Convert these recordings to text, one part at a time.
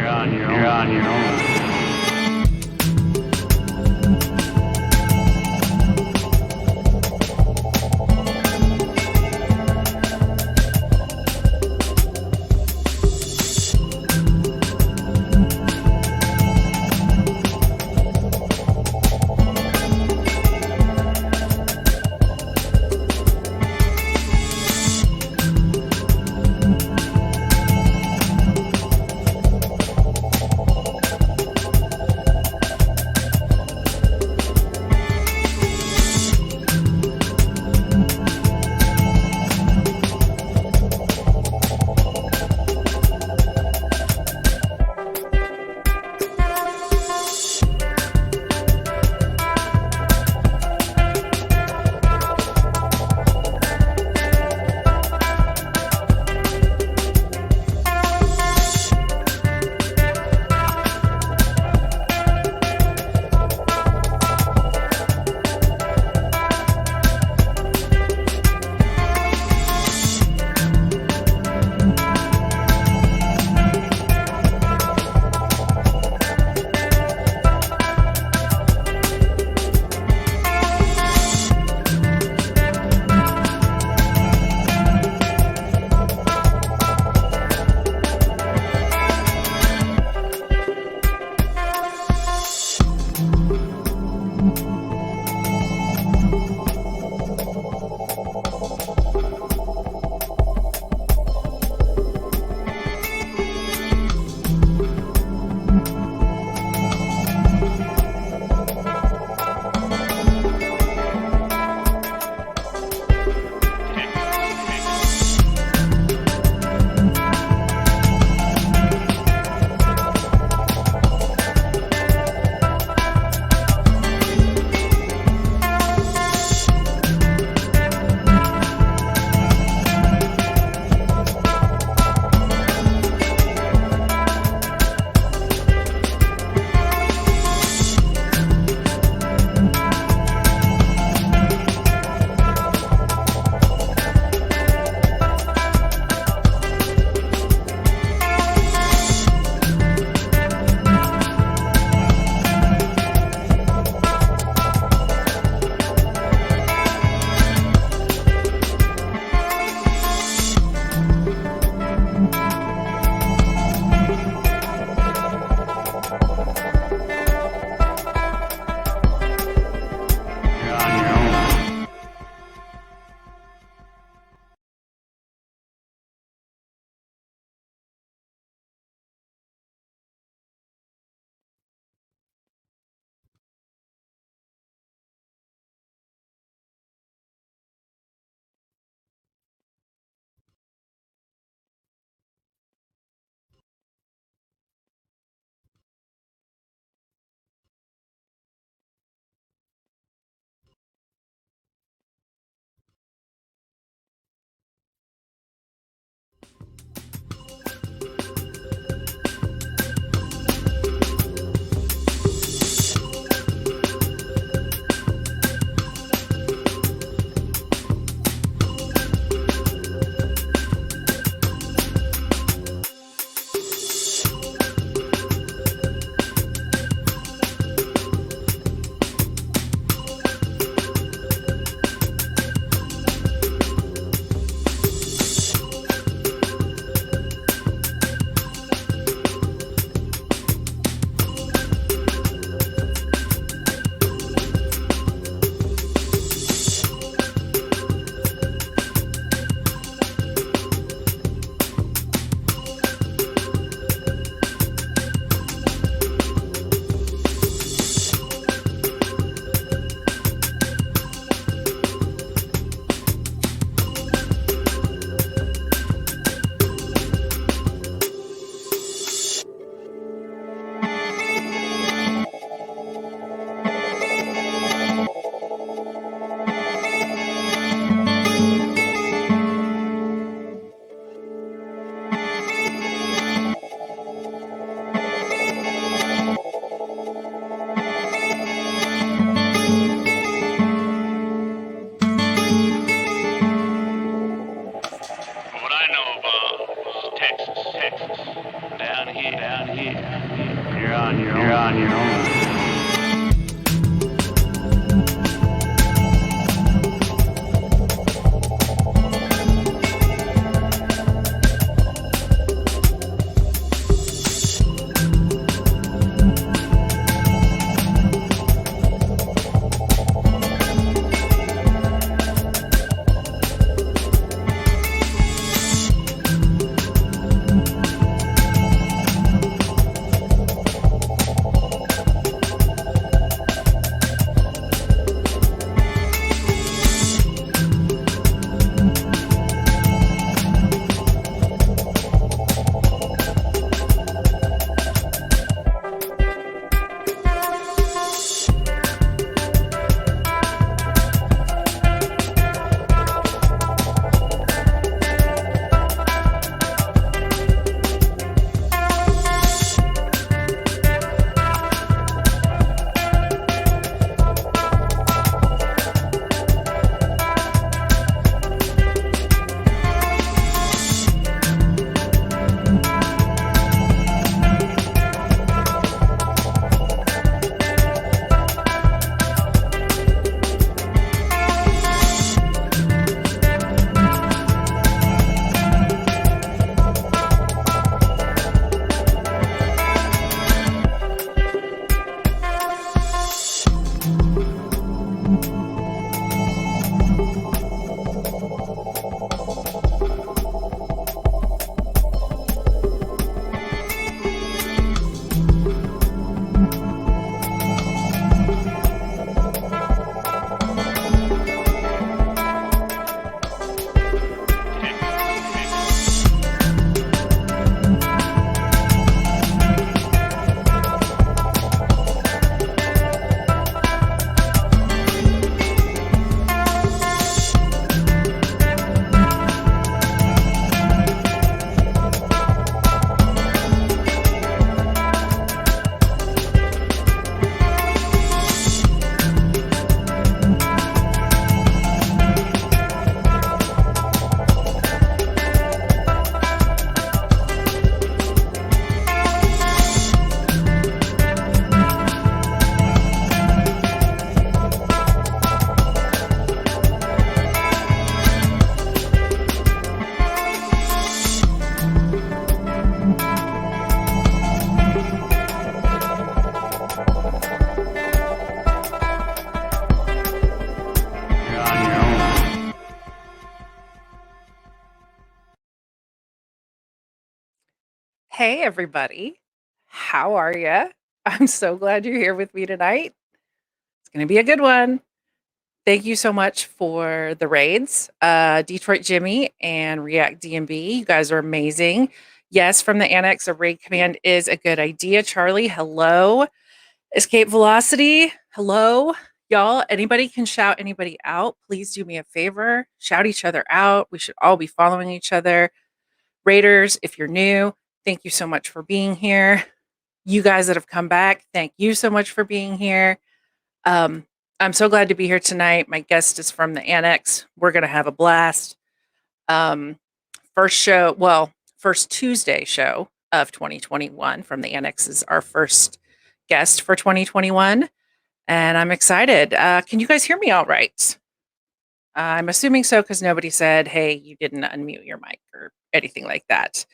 You're on your own. You're on your own. You're on your own. You're on your own. Hey, everybody. How are you? I'm so glad you're here with me tonight. It's going to be a good one. Thank you so much for the raids, Detroit Jimmy and React DMB. You guys are amazing. Yes, from the Annex, a raid command is a good idea. Charlie, hello. Escape Velocity, hello. Y'all, anybody can shout anybody out. Please do me a favor. Shout each other out. We should all be following each other. Raiders, if you're new, thank you so much for being here. You guys that have come back, thank you so much for being here. I'm so glad to be here tonight. My guest is from the Annex. We're going to have a blast. Um, first Tuesday show of 2021 from the Annex is our first guest for 2021. And I'm excited. Can you guys hear me all right? I'm assuming so because nobody said, hey, you didn't unmute your mic or anything like that.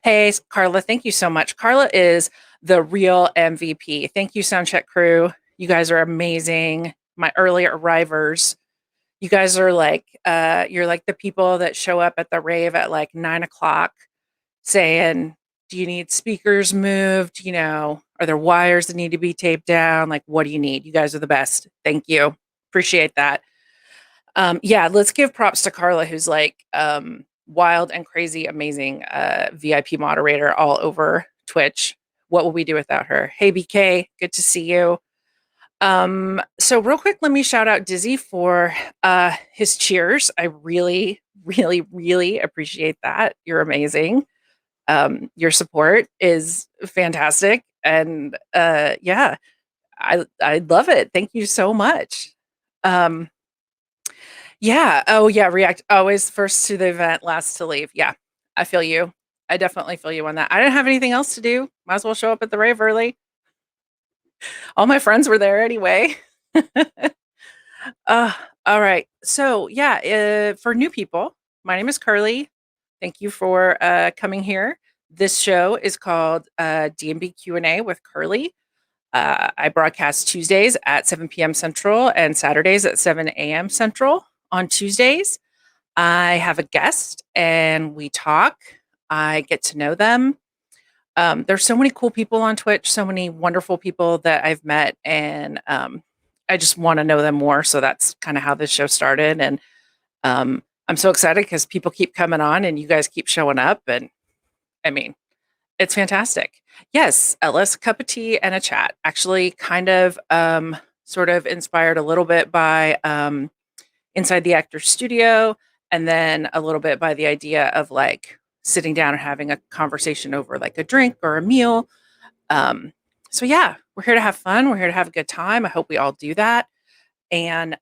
Hey, Carla, thank you so much. Carla is the real MVP. Thank you, Soundcheck crew. You guys are amazing. My early arrivers. You guys are like, you're like the people that show up at the rave at like 9 o'clock saying, do you need speakers moved? You know, are there wires that need to be taped down? Like, what do you need? You guys are the best. Thank you. Appreciate that. Yeah, let's give props to Carla, who's like wild and crazy, amazing VIP moderator all over Twitch. What will we do without her? Hey, BK, good to see you. So real quick, let me shout out Dizzy for his cheers. I really, really, really appreciate that. You're amazing. Your support is fantastic. And yeah, I love it. Thank you so much. Yeah. Oh, yeah. React always first to the event, last to leave. Yeah. I feel you. I definitely feel you on that. I don't have anything else to do. Might as well show up at the rave early. All my friends were there anyway. Uh, all right. So, yeah, for new people, my name is Carly. Thank you for coming here. This show is called D&B Q&A with Curly. I broadcast Tuesdays at 7 p.m. Central and Saturdays at 7 a.m. Central. On Tuesdays, I have a guest and we talk. I get to know them. There's so many cool people on Twitch, so many wonderful people that I've met, and I just want to know them more. So that's kind of how this show started. And I'm so excited because people keep coming on and you guys keep showing up. And I mean, it's fantastic. Yes, Ellis, cup of tea and a chat. Actually, kind of sort of inspired a little bit by Inside the Actor's Studio, and then a little bit by the idea of like sitting down and having a conversation over like a drink or a meal. Um, so yeah, we're here to have fun. We're here to have a good time. I hope we all do that. And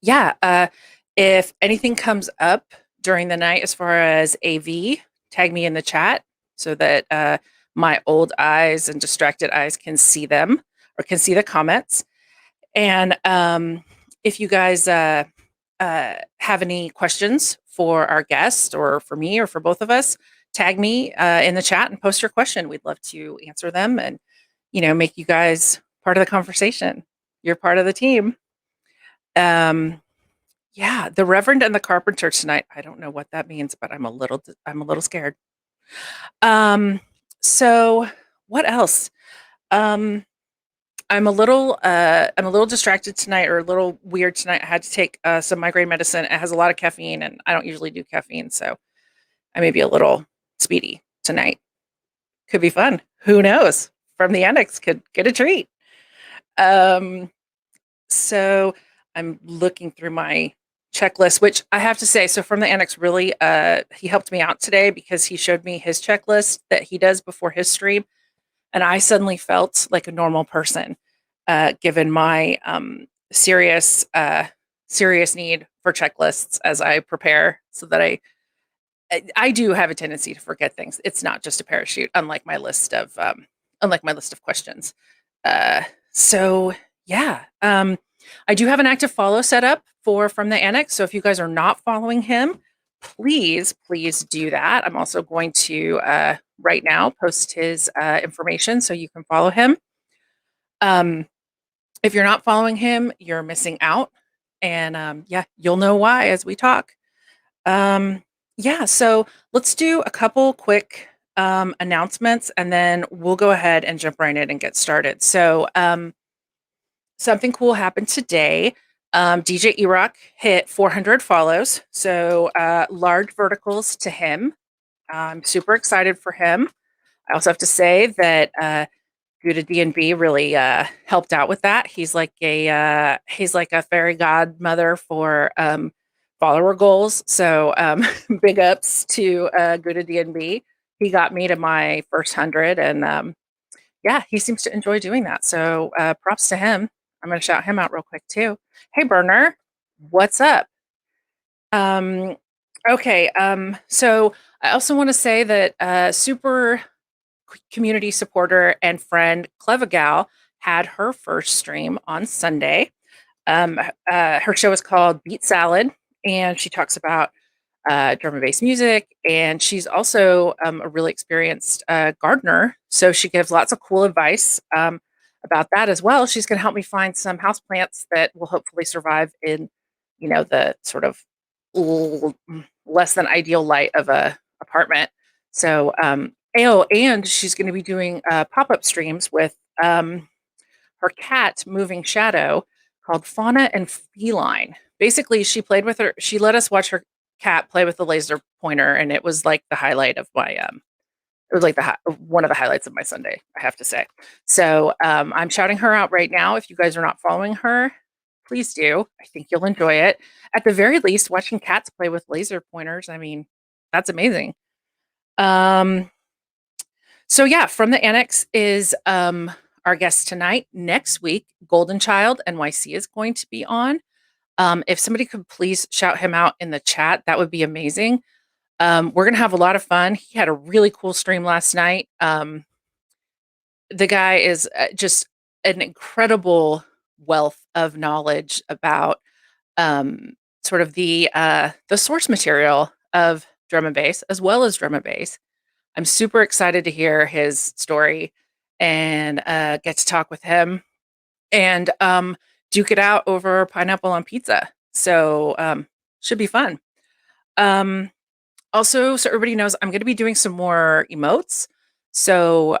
yeah, if anything comes up during the night as far as AV, tag me in the chat so that my old eyes and distracted eyes can see them or can see the comments. And if you guys have any questions for our guest or for me or for both of us, tag me in the chat and post your question. We'd love to answer them and, make you guys part of the conversation. You're part of the team. Yeah, the Reverend and the Carpenter tonight. I don't know what that means, but I'm a little scared. So what else? I'm a little distracted tonight or a little weird tonight. I had to take some migraine medicine. It has a lot of caffeine and I don't usually do caffeine, so I may be a little speedy tonight. Could be fun. Who knows? From the Annex could get a treat. So I'm looking through my checklist, which I have to say, so From the Annex really, he helped me out today because he showed me his checklist that he does before his stream. And I suddenly felt like a normal person, given my serious need for checklists as I prepare, so that I do have a tendency to forget things. It's not just a parachute, unlike my list of questions. So yeah, I do have an active follow set up for From the Annex. So if you guys are not following him, please do that. I'm also going to right now post his information so you can follow him. If you're not following him, you're missing out, and yeah, you'll know why as we talk. Yeah, so let's do a couple quick announcements, and then we'll go ahead and jump right in and get started. So something cool happened today. DJ Erock hit 400 follows, so large verticals to him. I'm super excited for him. I also have to say that Gouda D&B really helped out with that. He's like a fairy godmother for follower goals. So big ups to Gouda D&B. He got me to my first 100, and yeah, he seems to enjoy doing that. So props to him. I'm going to shout him out real quick too. Hey, Burner, what's up? Okay, so I also want to say that super community supporter and friend Cleva Gal had her first stream on Sunday. Her show is called Beat Salad, and she talks about drum and bass music. And she's also a really experienced gardener, so she gives lots of cool advice about that as well. She's going to help me find some houseplants that will hopefully survive in, the sort of less than ideal light of a apartment. So, and she's going to be doing pop-up streams with her cat, Moving Shadow, called Fauna and Feline. Basically, she let us watch her cat play with the laser pointer, and it was like the highlight of my it was like one of the highlights of my Sunday, I have to say. So I'm shouting her out right now. If you guys are not following her, please do. I think you'll enjoy it. At the very least, watching cats play with laser pointers, I mean, that's amazing. So yeah, From the Annex is our guest tonight. Next week, Golden Child NYC is going to be on. If somebody could please shout him out in the chat, that would be amazing. We're going to have a lot of fun. He had a really cool stream last night. The guy is just an incredible wealth of knowledge about sort of the source material of drum and bass, as well as drum and bass. I'm super excited to hear his story and get to talk with him and duke it out over pineapple on pizza. So should be fun. Um, Also, so everybody knows, I'm going to be doing some more emotes. So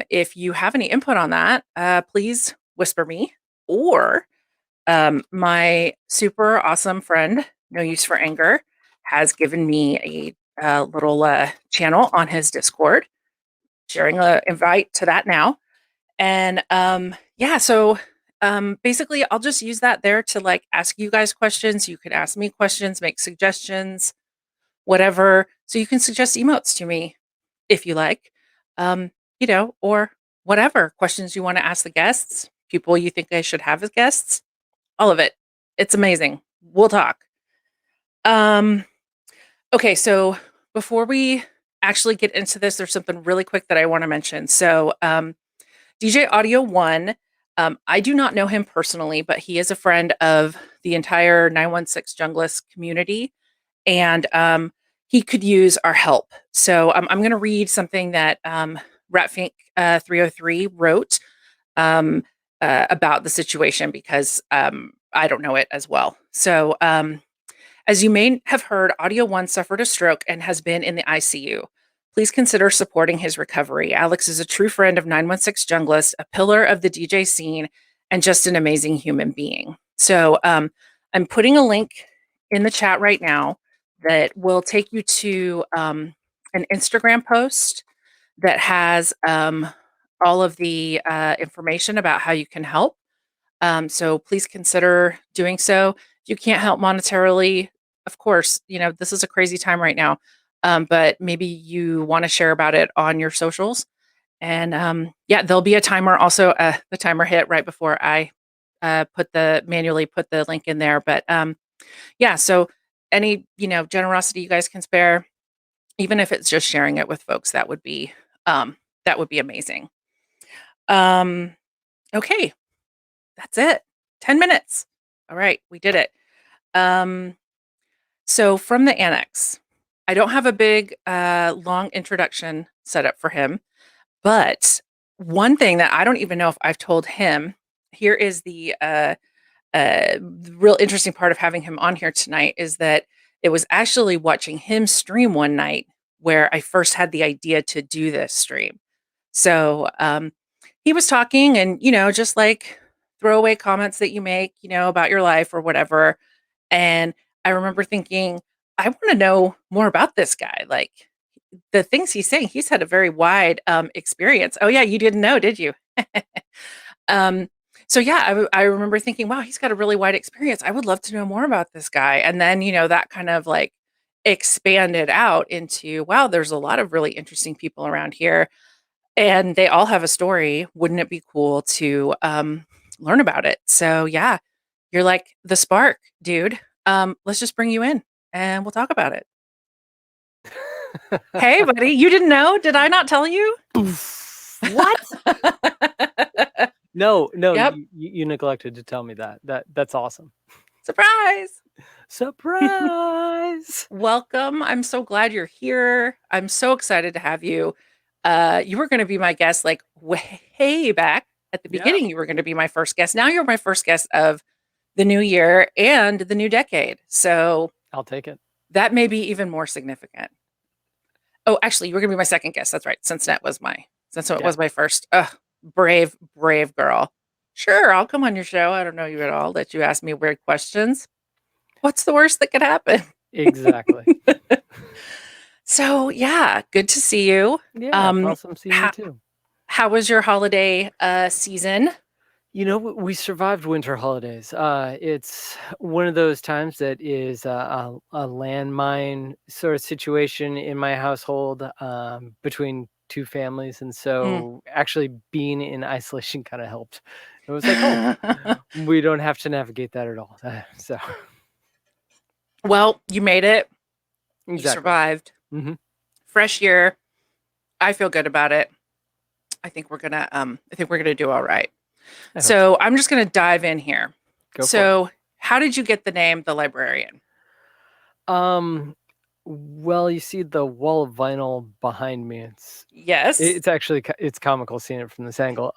if you have any input on that, please whisper me. Or my super awesome friend, No Use for Anger, has given me a little channel on his Discord, sharing an invite to that now. And yeah, so basically, I'll just use that there to like ask you guys questions. You can ask me questions, make suggestions, whatever. So you can suggest emotes to me if you like, um, or whatever questions you want to ask the guests, people you think I should have as guests, all of it. It's amazing. We'll talk. Um, okay, so before we actually get into this, there's something really quick that I want to mention. So, DJ Audio One, I do not know him personally, but he is a friend of the entire 916 Junglist community, and he could use our help. So I'm going to read something that Ratfink 303 wrote about the situation because I don't know it as well. So as you may have heard, Audio One suffered a stroke and has been in the ICU. Please consider supporting his recovery. Alex is a true friend of 916 Junglist, a pillar of the DJ scene, and just an amazing human being. So I'm putting a link in the chat right now that will take you to an Instagram post that has all of the information about how you can help. So please consider doing so. If you can't help monetarily, of course, this is a crazy time right now. But maybe you want to share about it on your socials. And yeah, there'll be a timer also. The timer hit right before I manually put the link in there. But yeah, so any, generosity you guys can spare, even if it's just sharing it with folks, that would be amazing. Okay, that's it. 10 minutes. All right, we did it. So from the annex, I don't have a big, long introduction set up for him, but one thing that I don't even know if I've told him, here is the real interesting part of having him on here tonight is that it was actually watching him stream one night where I first had the idea to do this stream. So he was talking and, just like throwaway comments that you make, about your life or whatever. And I remember thinking, I want to know more about this guy. Like the things he's saying, he's had a very wide experience. Oh, yeah, you didn't know, did you? um, so yeah, I remember thinking, wow, he's got a really wide experience. I would love to know more about this guy. And then, that kind of like expanded out into, wow, there's a lot of really interesting people around here and they all have a story. Wouldn't it be cool to learn about it? So yeah, you're like the spark, dude. Let's just bring you in and we'll talk about it. Hey, buddy, you didn't know? Did I not tell you? What? No, Yep. you neglected to tell me that. That's awesome. Surprise. Surprise. Welcome. I'm so glad you're here. I'm so excited to have you. You were going to be my guest like way back at the beginning. Yeah. You were going to be my first guest. Now you're my first guest of the new year and the new decade. So I'll take it. that may be even more significant. Oh, actually, you were going to be my second guest. That's right. Since it was my first. Brave girl. Sure, I'll come on your show. I don't know you at all. Let you ask me weird questions. What's the worst that could happen? Exactly. So yeah, good to see you. Yeah, awesome seeing you too. How was your holiday season? We survived winter holidays. It's one of those times that is a landmine sort of situation in my household between two families. And so actually being in isolation kind of helped. It was like, oh, we don't have to navigate that at all. So. Well, you made it. Exactly. You survived. Mm-hmm. Fresh year. I feel good about it. I think we're gonna do all right. I hope so. So I'm just gonna dive in here. Go for it. So how did you get the name The Librarian? Um, well, you see the wall of vinyl behind me. Yes. It's actually it's comical seeing it from this angle.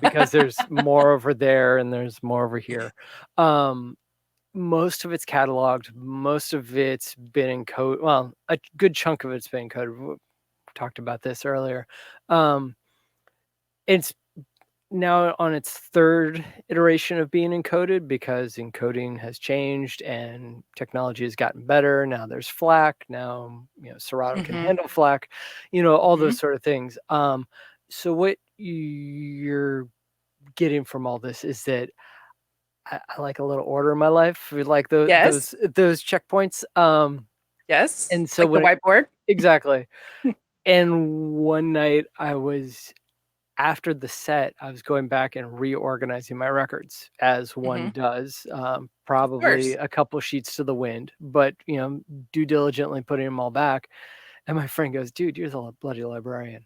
Because there's more over there and there's more over here. Um, most of it's cataloged. Most of it's been encoded. Well, a good chunk of it's been encoded. We talked about this earlier. Um, it's now on its third iteration of being encoded because encoding has changed and technology has gotten better. Now there's FLAC. Now Serato can Mm-hmm. handle FLAC. All Mm-hmm. those sort of things. So what you're getting from all this is that I like a little order in my life. We like Yes. those checkpoints. Yes. And so Like the when whiteboard. exactly. And one night I was after the set, I was going back and reorganizing my records as Mm-hmm. one does, Of probably course. a couple sheets to the wind, but do diligently putting them all back. And my friend goes, "Dude, you're the bloody librarian."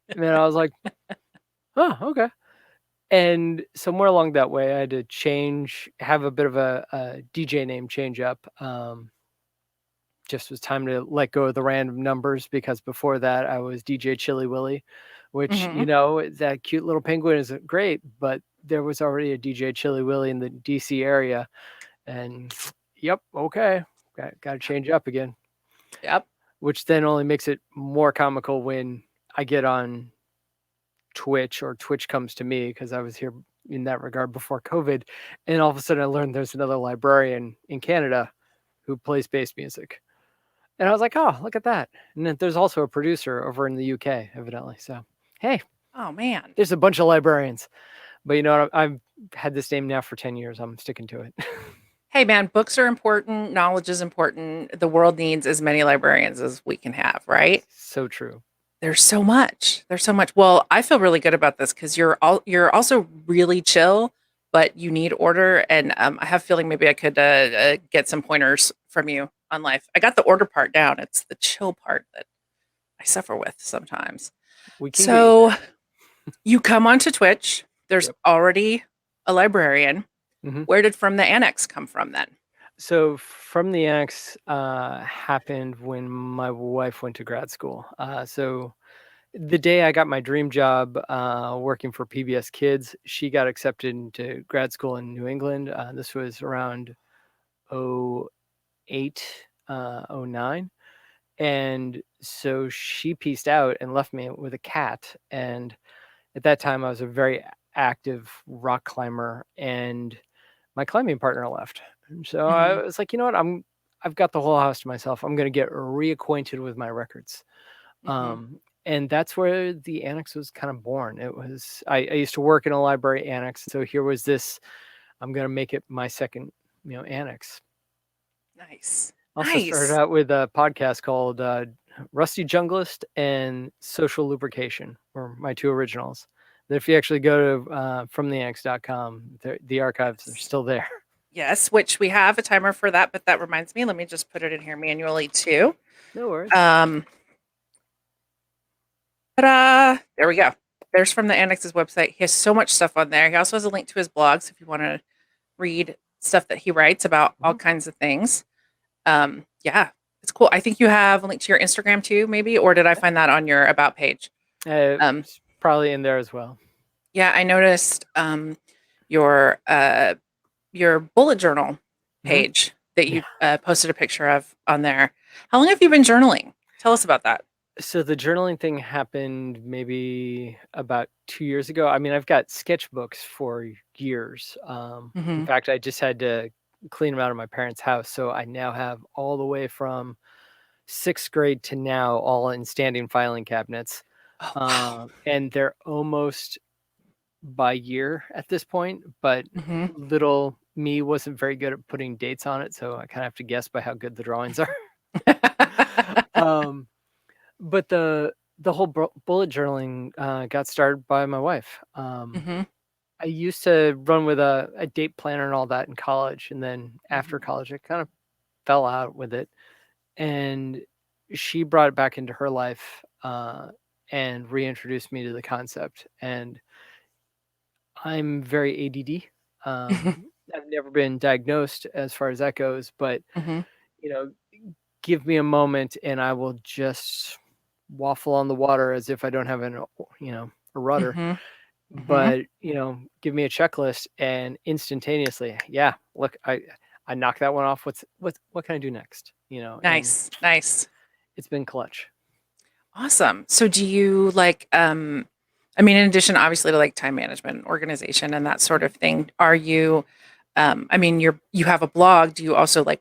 And I was like, "Oh, okay." And somewhere along that way, I had to have a bit of a DJ name change up. Just was time to let go of the random numbers because before that I was DJ Chili Willy, which Mm-hmm. that cute little penguin is great, but there was already a DJ Chili Willy in the DC area, and yep, okay, got to change up again, Yep. which then only makes it more comical when I get on Twitch or Twitch comes to me because I was here in that regard before COVID, and all of a sudden I learned there's another librarian in Canada who plays bass music. And I was like, "Oh, look at that." And then there's also a producer over in the UK, evidently. So, hey, Oh man. there's a bunch of librarians. But you know what? I've had this name now for 10 years. I'm sticking to it. Hey man, books are important, knowledge is important. The world needs as many librarians as we can have, right? So true. There's so much. There's so much. Well, I feel really good about this because you're also really chill, but you need order. And I have a feeling maybe I could get some pointers from you on life. I got the order part down. It's the chill part that I suffer with sometimes. We can get you So there. you come onto Twitch. There's Yep. already a librarian. Hmm. Where did From the Annex come from then? So, From the Axe happened when my wife went to grad school. So, the day I got my dream job working for PBS Kids, she got accepted into grad school in New England. This was around '08, '09. And so she pieced out and left me with a cat. And at that time, I was a very active rock climber, and my climbing partner left. And so Hmm. I was like, you know what? I've got the whole house to myself. I'm going to get reacquainted with my records. Hmm. And that's where the annex was kind of born. It was I used to work in a library annex, so here was this. I'm going to make it my second, annex. Nice. Also started Nice. out with a podcast called Rusty Junglist and Social Lubrication were my two originals. That if you actually go to FromTheAnnex.com, the archives are still there. Yes, which we have a timer for that, but that reminds me, let me just put it in here manually too. No worries. Um, ta-da! There we go. There's From the Annex's website. He has so much stuff on there. He also has a link to his blogs if you want to read stuff that he writes about all Mhm. kinds of things. Yeah, it's cool. I think you have a link to your Instagram too, maybe, or did I find that on your about page? Um, It's probably in there as well. yeah, I noticed your your bullet journal Hmm. page that Yeah. you posted a picture of on there. How long have you been journaling? Tell us about that. So the journaling thing happened maybe about 2 years ago. I mean, I've got sketchbooks for years. In Hmm. fact, I just had to clean them out of my parents' house. So I now have all the way from sixth grade to now all in standing filing cabinets. Oh wow. And they're almost by year at this point, but Hmm. little me wasn't very good at putting dates on it. So I kind of have to guess by how good the drawings are. um, but the whole bullet journaling got started by my wife. Hmm. I used to run with a date planner and all that in college, and then after Hmm. college, I kind of fell out with it. And she brought it back into her life and reintroduced me to the concept. And I'm very ADD. I've never been diagnosed as far as that goes, but Hmm. you know, give me a moment and I will just waffle on the water as if I don't have a rudder. Hmm. Hmm. But give me a checklist and instantaneously, yeah, look, I knock that one off. What can I do next? And Nice, nice. it's been clutch. Awesome. So do you like I mean, in addition obviously to like time management and organization and that sort of thing, are you I mean, you have a blog. Do you also like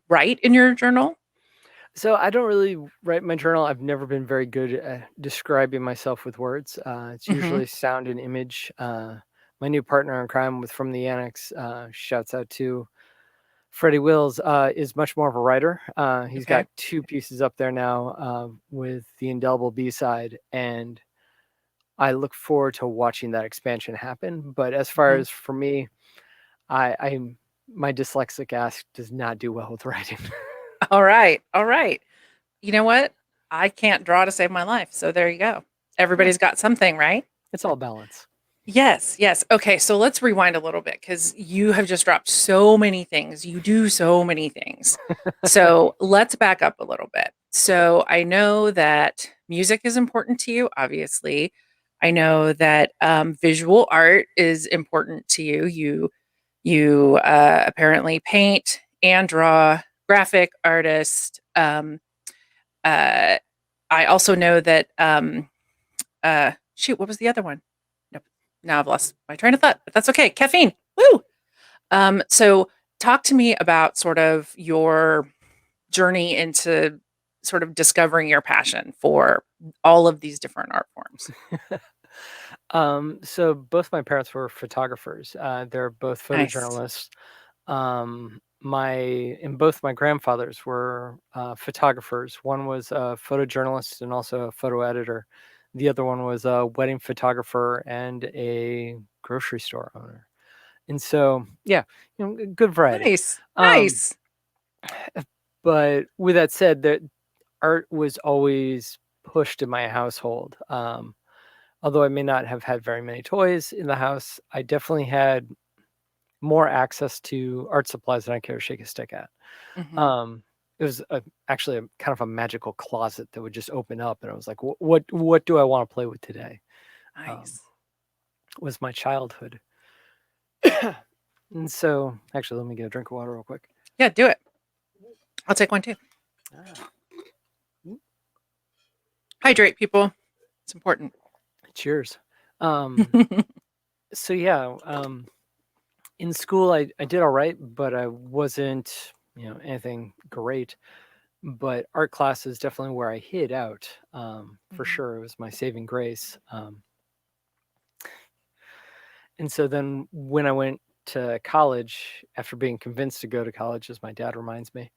write in your journal? So I don't really write my journal. I've never been very good at describing myself with words. It's Mhm. usually sound and image. My new partner in crime with From the Annex, shouts out to Freddie Wills, is much more of a writer. He's Okay. got 2 pieces up there now, with the Indelible B-side, and I look forward to watching that expansion happen. But as far Mhm. as for me, I'm my dyslexic ass does not do well with writing. All right. All right. You know what? I can't draw to save my life. So there you go. Yeah, Everybody's got something, right? it's all balance. Yes, yes. Okay, so let's rewind a little bit because you have just dropped so many things. You do so many things. So let's back up a little bit. So I know that music is important to you, obviously. I know that visual art is important to you. You apparently paint and draw, graphic artist. Uh, I also know that shoot, what was the other one? Nope. Now I've lost my train of thought, but that's okay. Caffeine. Woo. So talk to me about sort of your journey into sort of discovering your passion for all of these different art forms. So both my parents were photographers. They're both Nice. photojournalists. My and both my grandfathers were photographers. One was a photojournalist and also a photo editor. The other one was a wedding photographer and a grocery store owner. And so, yeah, good variety. Nice. Um, Nice. but with that said, that art was always pushed in my household. Although I may not have had very many toys in the house, I definitely had more access to art supplies than I care to shake a stick at. Hmm. Um, it was actually a kind of a magical closet that would just open up, and I was like, What do I want to play with today?" Um, Nice. was my childhood, and so actually, let me get a drink of water real quick. Yeah, do it. I'll take one too. Ah, Hydrate, people. It's important. cheers. Um, so yeah, in school I did all right, but I wasn't anything great. But art class is definitely where I hid out. For Hmm. sure, it was my saving grace. And so then when I went to college, after being convinced to go to college, as my dad reminds me,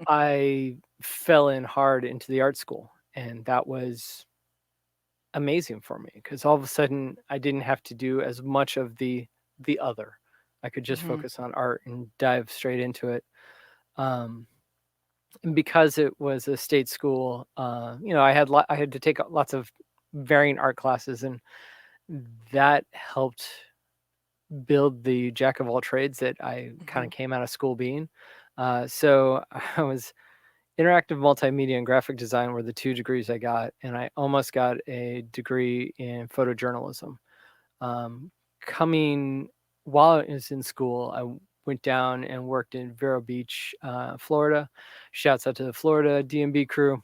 I fell in hard into the art school, and that was amazing for me because all of a sudden I didn't have to do as much of the other. I could just Hmm. focus on art and dive straight into it. Um, and because it was a state school, I had to take lots of varying art classes, and that helped build the jack of all trades that I kind Hmm. of came out of school being. So I was interactive multimedia and graphic design were the 2 degrees I got, and I almost got a degree in photojournalism. Um, coming while I was in school, I went down and worked in Vero Beach, Florida. Shouts out to the Florida DMB crew,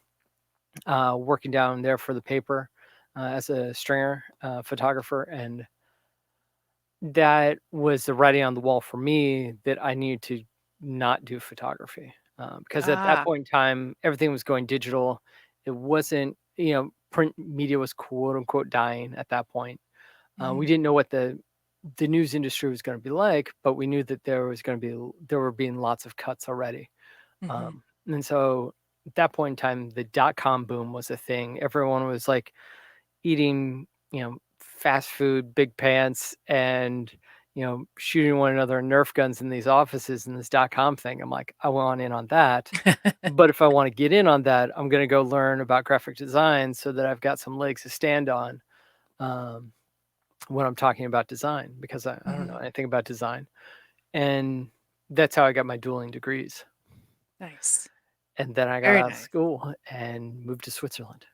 working down there for the paper as a stringer photographer. And that was the writing on the wall for me that I needed to not do photography, because at that Ah. point in time, everything was going digital. It wasn't, print media was quote unquote dying at that point. We Hmm. didn't know what the news industry was going to be like, but we knew that there were being lots of cuts already. Hmm. And so at that point in time, the .com boom was a thing. Everyone was like eating, fast food, big pants, and shooting one another Nerf guns in these offices and this .com thing. I'm like, I want in on that. But if I want to get in on that, I'm going to go learn about graphic design so that I've got some legs to stand on when I'm talking about design, because I don't know anything about design. And that's how I got my dueling degrees. Nice. And then I got Very out of nice. school and moved to Switzerland.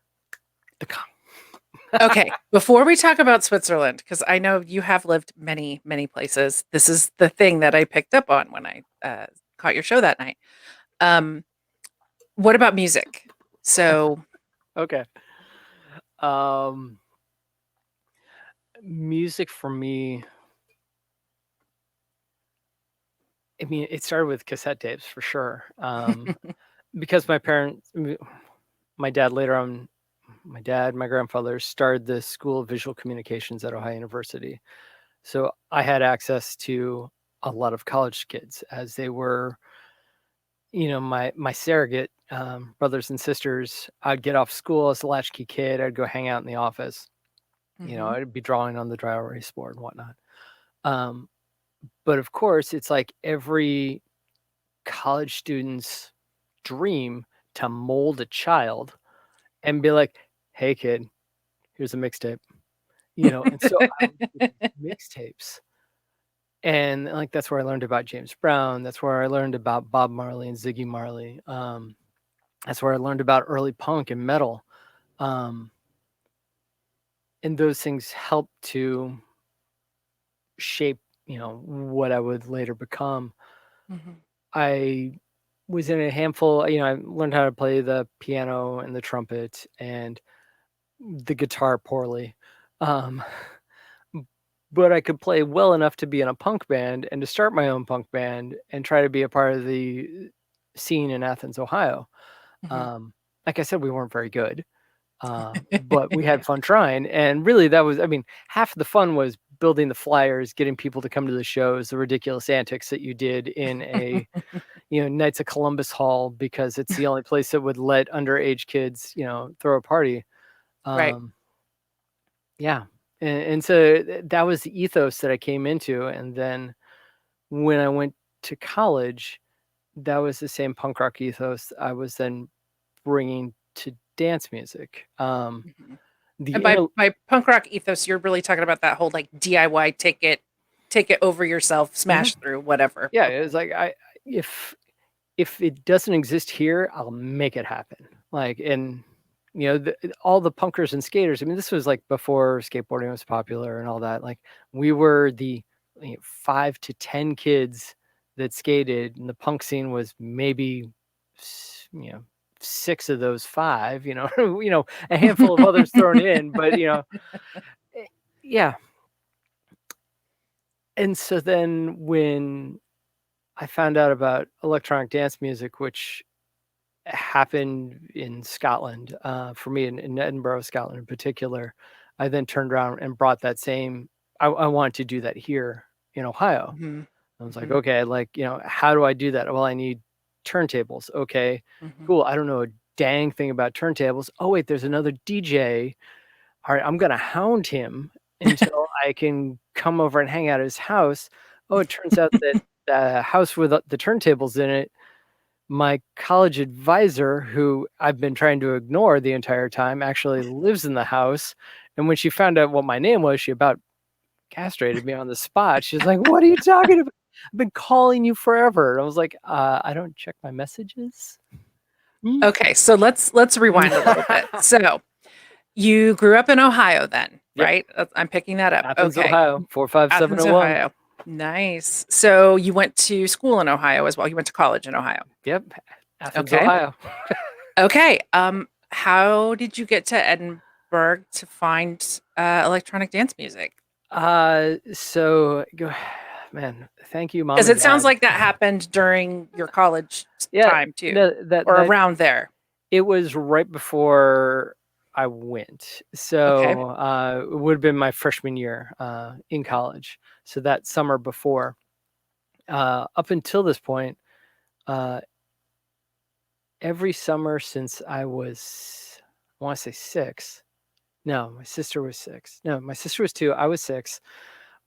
Okay, before we talk about Switzerland, because I know you have lived many, many places. This is the thing that I picked up on when I caught your show that night. What about music? So, Okay. Music for me, I mean, it started with cassette tapes for sure. Because my dad later on, my grandfather started the School of Visual Communications at Ohio University. So I had access to a lot of college kids as they were, my surrogate brothers and sisters. I'd get off school as a latchkey kid. I'd go hang out in the office. I'd be drawing on the dry erase board and whatnot. But of course, it's like every college student's dream to mold a child and be like, hey, kid, here's a mixtape. And so I would get these mixtapes. And like that's where I learned about James Brown. That's where I learned about Bob Marley and Ziggy Marley. That's where I learned about early punk and metal. And those things helped to shape, what I would later become. I was in a handful, I learned how to play the piano and the trumpet and the guitar poorly. But I could play well enough to be in a punk band and to start my own punk band and try to be a part of the scene in Athens, Ohio. Like I said, we weren't very good, but we had fun trying. And really that was, half of the fun was building the flyers, getting people to come to the shows, the ridiculous antics that you did in a, Knights of Columbus Hall, because it's the only place that would let underage kids, throw a party. right. Yeah. And so that was the ethos that I came into. And then when I went to college, that was the same punk rock ethos I was then bringing to dance music. The And by inter- by punk rock ethos, you're really talking about that whole like DIY, take it over yourself, smash through, whatever. yeah, Okay. it was like if it doesn't exist here, I'll make it happen. Like, and all the punkers and skaters. This was like before skateboarding was popular and all that. Like, we were the 5 to 10 kids that skated, and the punk scene was maybe 6 of those 5. A handful of others thrown in, but yeah. And so then when I found out about electronic dance music, which happened in Scotland, for me in Edinburgh, Scotland in particular, I then turned around and brought that same. I wanted to do that here in Ohio. I was like, okay, like, how do I do that? Well, I need turntables. Okay, cool. I don't know a dang thing about turntables. Oh, wait, there's another DJ. All right, I'm going to hound him until I can come over and hang out at his house. Oh, it turns out that the house with the turntables in it, my college advisor, who I've been trying to ignore the entire time, actually lives in the house. And when she found out what my name was, she about castrated me on the spot. She's like, "What are you talking about? I've been calling you forever." And I was like, "I don't check my messages." Okay, so let's rewind a little bit. So you grew up in Ohio then, Yep. right? I'm picking that up. Athens, Okay. Ohio, 45701. Ohio. Nice. So you went to school in Ohio as well. You went to college in Ohio. Yep. Athens, Okay. Ohio. Okay. How did you get to Edinburgh to find electronic dance music? So go, man. Thank you, Mom Because and it sounds Dad. like that happened during your college time too, no, that around there. it was right before I went. Okay. So it would have been my freshman year in college. So that summer before. Up until this point, every summer since I was, I want to say 6. No, my sister was 6. No, my sister was 2. I was 6.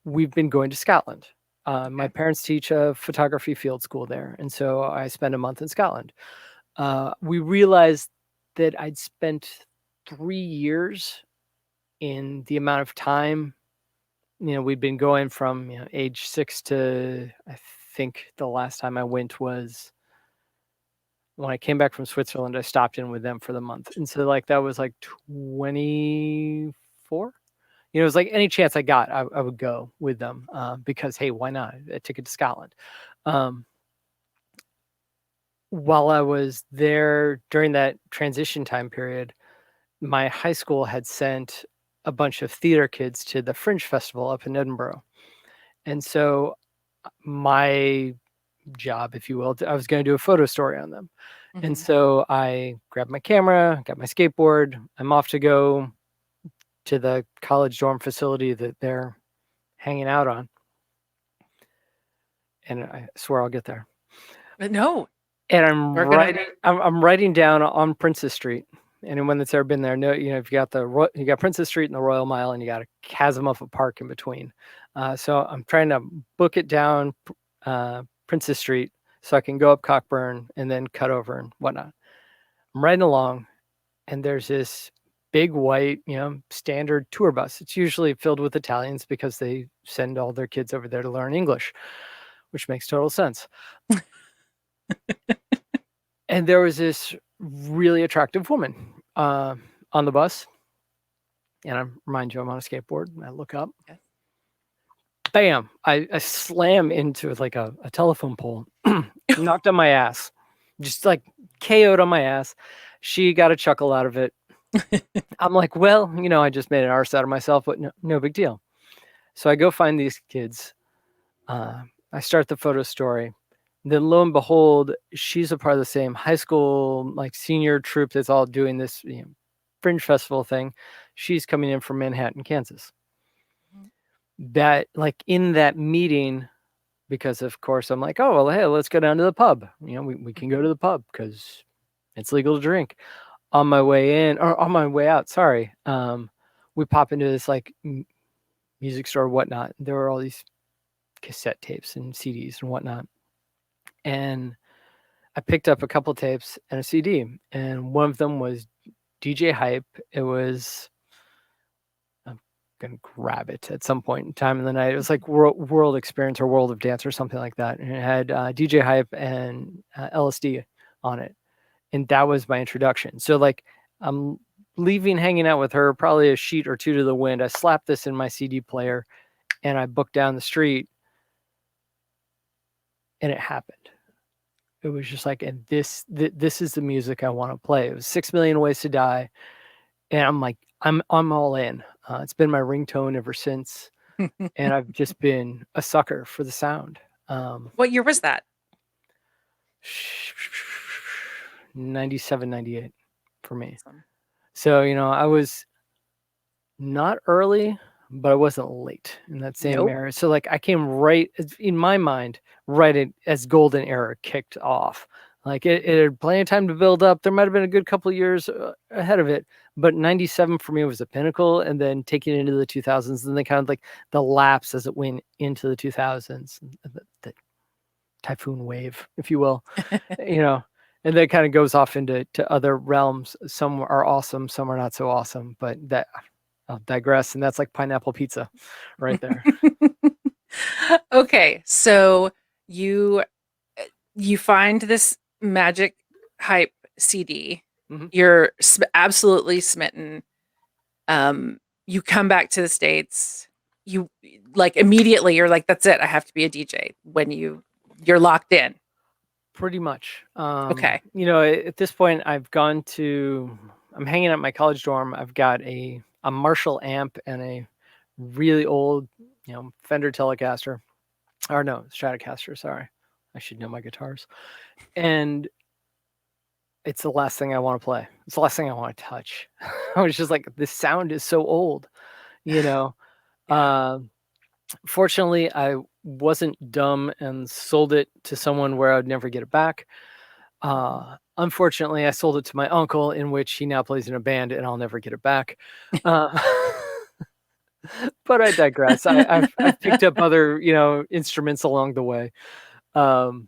We've been going to Scotland. My Okay. parents teach a photography field school there, and so I spent a month in Scotland. We realized that I'd spent 3 years in the amount of time. We'd been going from age 6 to, I think the last time I went was when I came back from Switzerland. I stopped in with them for the month, and so like that was like 24. It was like any chance I got, I would go with them, because hey, why not? A ticket to Scotland. Um, while I was there during that transition time period, my high school had sent a bunch of theater kids to the Fringe Festival up in Edinburgh. And so my job, if you will, I was going to do a photo story on them. And Mhm. so I grabbed my camera, got my skateboard. I'm off to go to the college dorm facility that they're hanging out on. And I swear I'll get there. But no, And I'm we're gonna. writing I'm writing down on Princess Street. Anyone that's ever been there, if you got you got Princess Street and the Royal Mile, and you got a chasm of a park in between. So I'm trying to book it down Princess Street so I can go up Cockburn and then cut over and whatnot. I'm riding along, and there's this big white, standard tour bus. It's usually filled with Italians because they send all their kids over there to learn English, which makes total sense. And there was this really attractive woman on the bus. And I remind you, I'm on a skateboard. And I look up. Yes. Bam! I slam into like a telephone pole, knocked on my ass, just like KO'd on my ass. She got a chuckle out of it. I'm like, well, I just made an arse out of myself, but no big deal. So I go find these kids. I start the photo story. Then lo and behold, she's a part of the same high school, like senior troop that's all doing this Fringe Festival thing. She's coming in from Manhattan, Kansas. Mhm. That like in that meeting, because of course I'm like, oh well, hey, let's go down to the pub. We can go to the pub because it's legal to drink. On my way in or on my way out, sorry, we pop into this like music store or whatnot. There were all these cassette tapes and CDs and whatnot. And I picked up a couple tapes and a CD, and one of them was DJ Hype. It was, I'm gonna grab it at some point in time in the night. It was like World Experience or World of Dance or something like that, and it had DJ Hype and LSD on it, and that was my introduction. So like I'm leaving, hanging out with her, probably a sheet or two to the wind. I slapped this in my CD player, and I booked down the street, and it happened. It was just like, and this is the music I want to play. It was 6 Million Ways to Die, and I'm like, I'm all in. It's been my ringtone ever since, and I've just been a sucker for the sound. What year was that? 97, 98 for me. Awesome. So I was not early, but I wasn't late in that same Nope. era. So like I came right in my mind, right as golden era kicked off. Like it had plenty of time to build up. There might have been a good couple of years ahead of it, but 97 for me was the pinnacle, and then taking it into the 2000s, and then kind of like the lapse as it went into the 2000s, the typhoon wave, if you will, and then kind of goes off into other realms. Some are awesome, some are not so awesome, but that I'll digress. And that's like pineapple pizza right there. Okay, so you you find this magic hype CD. Mhm. You're absolutely smitten. You come back to the States. You like immediately. You're like, that's it. I have to be a DJ. When you're locked in. Pretty much. Okay. At this point, I'm hanging out in my college dorm. I've got a Marshall amp and a really old, Fender Telecaster, or no, Stratocaster. Sorry, I should know my guitars. And it's the last thing I want to play. It's the last thing I want to touch. I was just like, this sound is so old, you know. Yeah. Fortunately, I wasn't dumb and sold it to someone where I'd never get it back. Unfortunately, I sold it to my uncle, in which he now plays in a band, and I'll never get it back. Uh, But I digress. I've picked up other, instruments along the way. Um,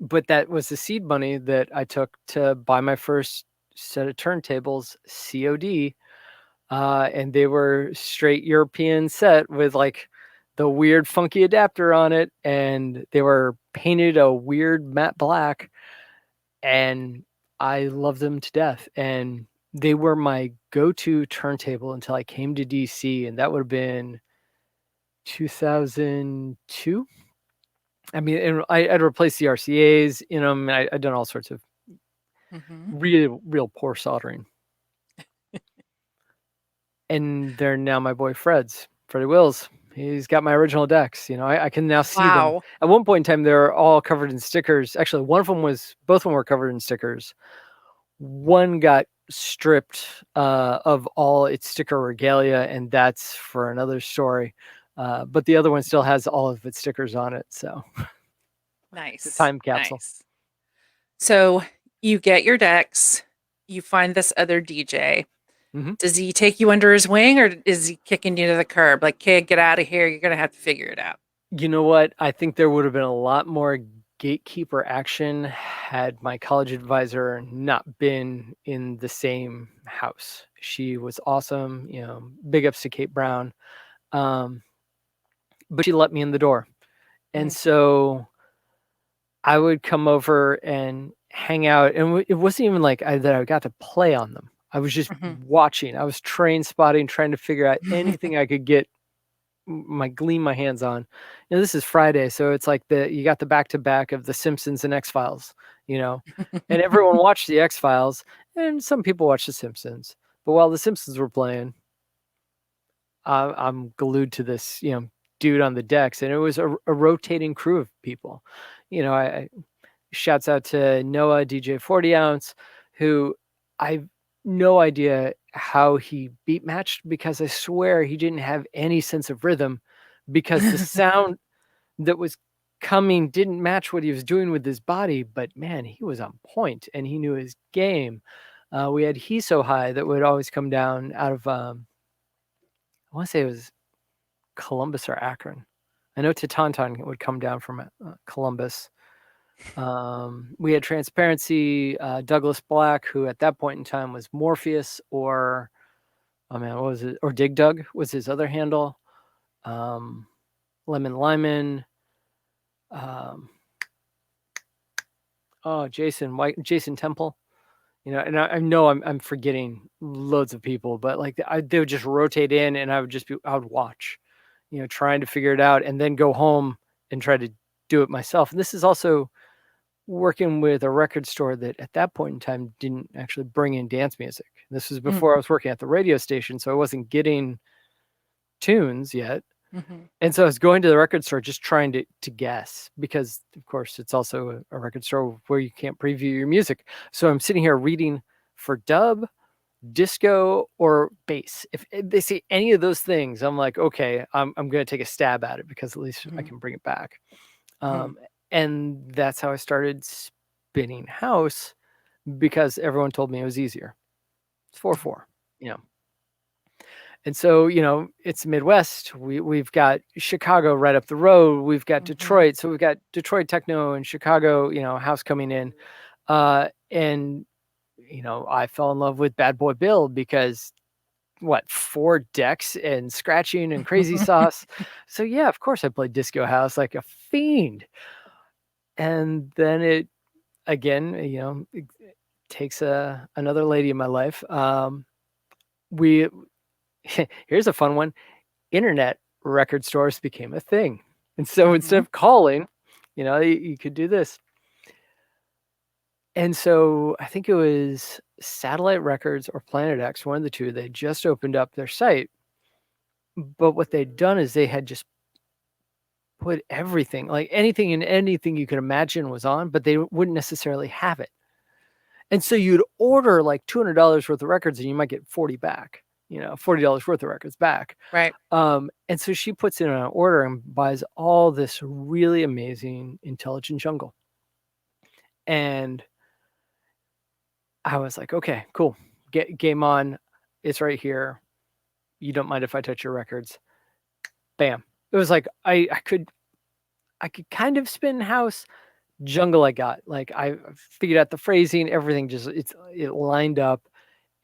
but that was the seed money that I took to buy my first set of turntables, COD. And they were straight European set with like the weird funky adapter on it, and they were painted a weird matte black, and I loved them to death. And they were my go-to turntable until I came to DC, and that would have been 2002. I mean, and I'd replaced the RCA's in them. I'd done all sorts of Mhm. real poor soldering. And they're now my boy Freddie Wills. He's got my original decks. I can now see them. Wow. At one point in time, they were all covered in stickers. Actually, both of them were covered in stickers. One got stripped of all its sticker regalia, and that's for another story. But the other one still has all of its stickers on it. So it's a Nice. time capsule. Nice. So you get your decks, you find this other DJ. Mhm. Does he take you under his wing, or is he kicking you to the curb? Like, kid, get out of here. You're going to have to figure it out. You know what? I think there would have been a lot more gatekeeper action had my college advisor not been in the same house. She was awesome, big ups to Kate Brown. But she let me in the door. And Mhm. so I would come over and hang out. And it wasn't even like that I got to play on them. I was just Mhm. watching. I was train spotting, trying to figure out anything I could get gleam my hands on. This is Friday, so it's like you got the back to back of The Simpsons and X Files, and everyone watched the X Files, and some people watched The Simpsons. But while The Simpsons were playing, I'm glued to this, dude on the decks, and it was a rotating crew of people. I shouts out to Noah DJ 40 ounce, who I've no idea how he beat matched, because I swear he didn't have any sense of rhythm, because the sound that was coming didn't match what he was doing with his body. But man, he was on point and he knew his game. We had He So High that would always come down out of I want to say it was Columbus or Akron. I know Tatantan would come down from Columbus. We had Transparency, Douglas Black, who at that point in time was Morpheus, or oh man, what was it? Or Dig Dug was his other handle. Lemon Lyman. Jason Temple. And I know I'm forgetting loads of people, but like they would just rotate in, and I would watch, trying to figure it out, and then go home and try to do it myself. And this is also working with a record store that at that point in time didn't actually bring in dance music. This was before I was working at the radio station, so I wasn't getting tunes yet. Mhm. And so I was going to the record store just trying to guess, because of course it's also a record store where you can't preview your music. So I'm sitting here reading for dub, disco, or bass. If they say any of those things, I'm like, okay, I'm going to take a stab at it, because at least I can bring it back. Mhm. And that's how I started spinning house, because everyone told me it was easier. It's 4/4, you know. And so, it's Midwest. We've got Chicago right up the road. We've got Mhm. Detroit. So we've got Detroit techno and Chicago, house coming in. And I fell in love with Bad Boy Bill, because what, 4 decks and scratching and crazy sauce. So yeah, of course I played disco house like a fiend. And then it again, it takes another lady in my life. We Here's a fun one. Internet record stores became a thing. And so instead Mhm. of calling, you could do this. And so I think it was Satellite Records or Planet X, one of the two. They just opened up their site. But what they'd done is they had just put everything, like anything and anything you could imagine was on, but they wouldn't necessarily have it. And so you'd order like $200 worth of records, and you might get 40 back, $40 worth of records back. Right. And so she puts in an order and buys all this really amazing Intelligent Jungle. And I was like, okay, cool. Game on. It's right here. you don't mind if I touch your records. Bam. It was like I could kind of spin house. Jungle I got. Like I figured out the phrasing, everything just it lined up.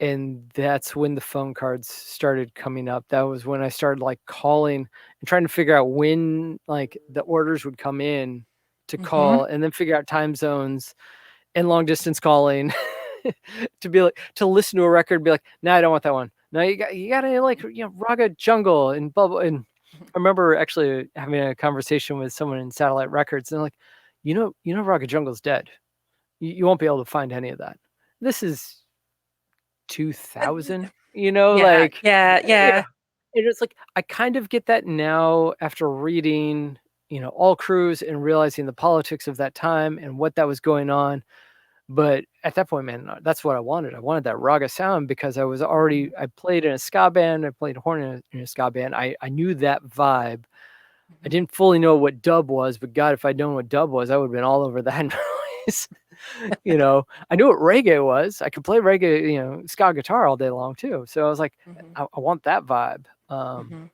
And that's when the phone cards started coming up. That was when I started like calling and trying to figure out when like the orders would come in to Mm-hmm. call, and then figure out time zones and long distance calling to be like to listen to a record and be like, no, I don't want that one. No, you gotta like Raga Jungle and blah blah. And I remember actually having a conversation with someone in Satellite Records, and like, Raga Jungle's dead. You won't be able to find any of that. This is 2000, Yeah, like, yeah, yeah. yeah. And it's like I kind of get that now after reading, All Crews and realizing the politics of that time and what that was going on. But at that point, man, that's what I wanted. I wanted that raga sound because I played in a ska band. I played horn in a ska band. I knew that vibe. I Mhm. didn't fully know what dub was, but God, if I'd known what dub was, I would have been all over that noise. I knew what reggae was. I could play reggae, ska guitar all day long too. So I was like, Mhm. I want that vibe. Mhm.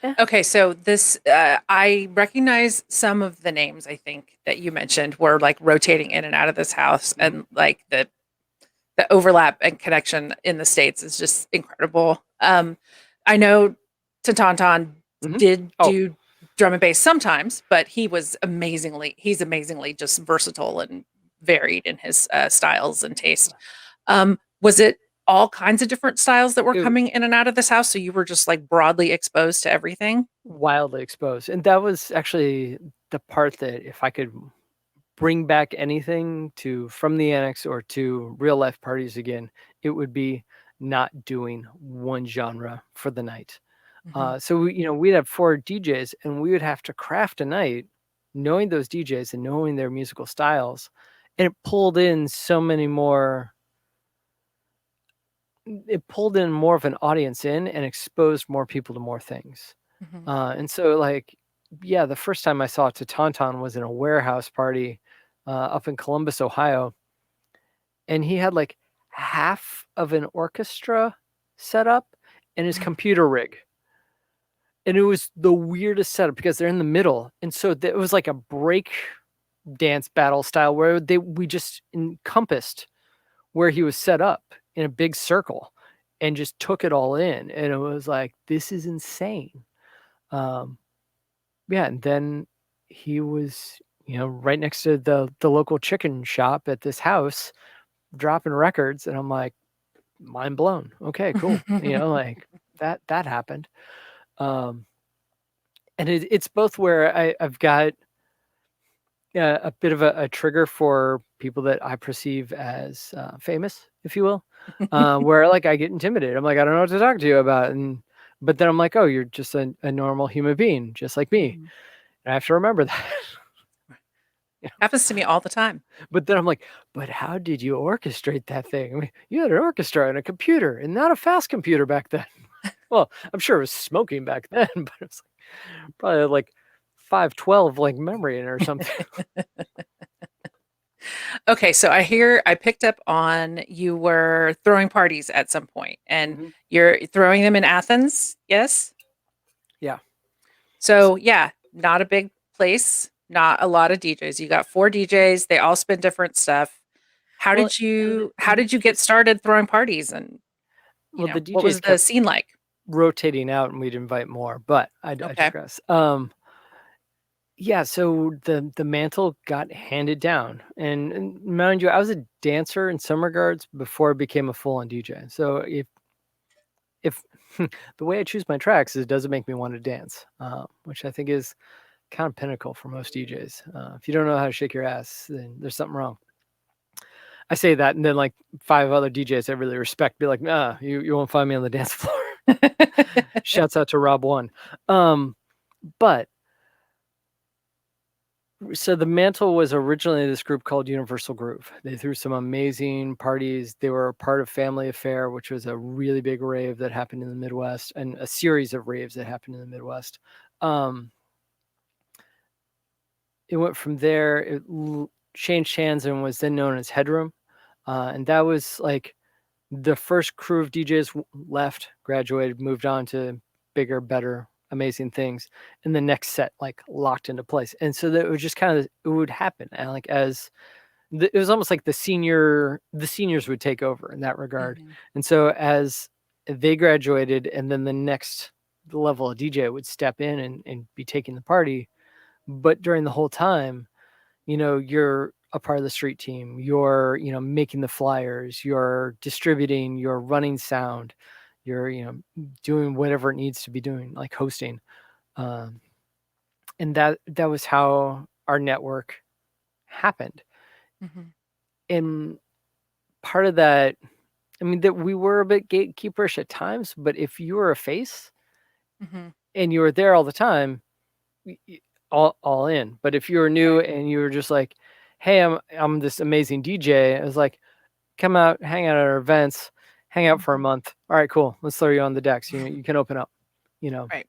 Eh. Okay, so this I recognize some of the names I think that you mentioned were like rotating in and out of this house, Mhm. and like the overlap and connection in the states is just incredible. I know Tantanton Mhm. did Oh, do drum and bass sometimes, but he's amazingly just versatile and varied in his styles and taste. Was it all kinds of different styles that were it coming in and out of this house? So you were just like broadly exposed to everything? wildly exposed. And that was actually the part that if I could bring back anything to From the Annex or to real life parties again, it would be not doing one genre for the night. Hmm. So we'd have 4 DJs, and we would have to craft a night, knowing those DJs and knowing their musical styles, and it pulled in so many more. It pulled in more of an audience in and exposed more people to more things. Hmm. And so, like, yeah, the first time I saw Tauntaun was in a warehouse party up in Columbus, Ohio, and he had like half of an orchestra set up and his computer rig. And it was the weirdest setup because they're in the middle, and so it was like a break dance battle style where we just encompassed where he was set up in a big circle and just took it all in, and it was like, this is insane. Um, yeah, and then he was right next to the local chicken shop at this house dropping records, and I'm like, mind blown. Okay, cool. Like that happened. Um, and it's both where I've got a bit of a trigger for people that I perceive as famous, if you will, where like I get intimidated. I'm like, I don't know what to talk to you about, but then I'm like, oh, you're just a normal human being, just like me, Mhm. and I have to remember that. Happens to me all the time. But then I'm like, but how did you orchestrate that thing? I mean, you had an orchestra and a computer, and not a fast computer back then. Well, I'm sure it was smoking back then, but it was probably like 512 like memory in it or something. Okay, so I picked up on you were throwing parties at some point, and Mhm. you're throwing them in Athens, yes? Yeah. So yeah, not a big place, not a lot of DJs. You got 4 DJs, they all spin different stuff. Well, How did you get started throwing parties, and the what DJs was the kept scene like? rotating out, and we'd invite more, but I Okay. digress. Yeah, so the mantle got handed down, and mind you, I was a dancer in some regards before I became a full-on DJ. So if the way I choose my tracks is, does it make me want to dance, which I think is kind of pinnacle for most DJs. If you don't know how to shake your ass, then there's something wrong. I say that, and then like 5 other DJs I really respect be like, nah, you won't find me on the dance floor. Shouts out to Rob One. But so the Mantle was originally this group called Universal Groove. They threw some amazing parties. They were a part of Family Affair, which was a really big rave that happened in the Midwest, and a series of raves that happened in the Midwest. It went from there. It changed hands and was then known as Headroom, and that was like The first crew of DJs left, graduated, moved on to bigger, better, amazing things, and the next set like locked into place. And so that it was just kind of it would happen, and like as it was almost like the seniors would take over in that regard. Mhm. And so as they graduated, and then the next level of DJ would step in and be taking the party. But during the whole time, you're a part of the street team, you're, making the flyers, you're distributing, you're running sound, you're, doing whatever it needs to be doing, like hosting. Um, and that was how our network happened. Mhm. And part of that, I mean, that we were a bit gatekeeperish at times, but if you were a face Mhm. and you were there all the time, all in. But if you were new Right. and you were just like, hey, I'm this amazing DJ, I was like, come out, hang out at our events, hang out for a Mhm. month. All right, cool. Let's throw you on the decks. You can open up. You know, Right.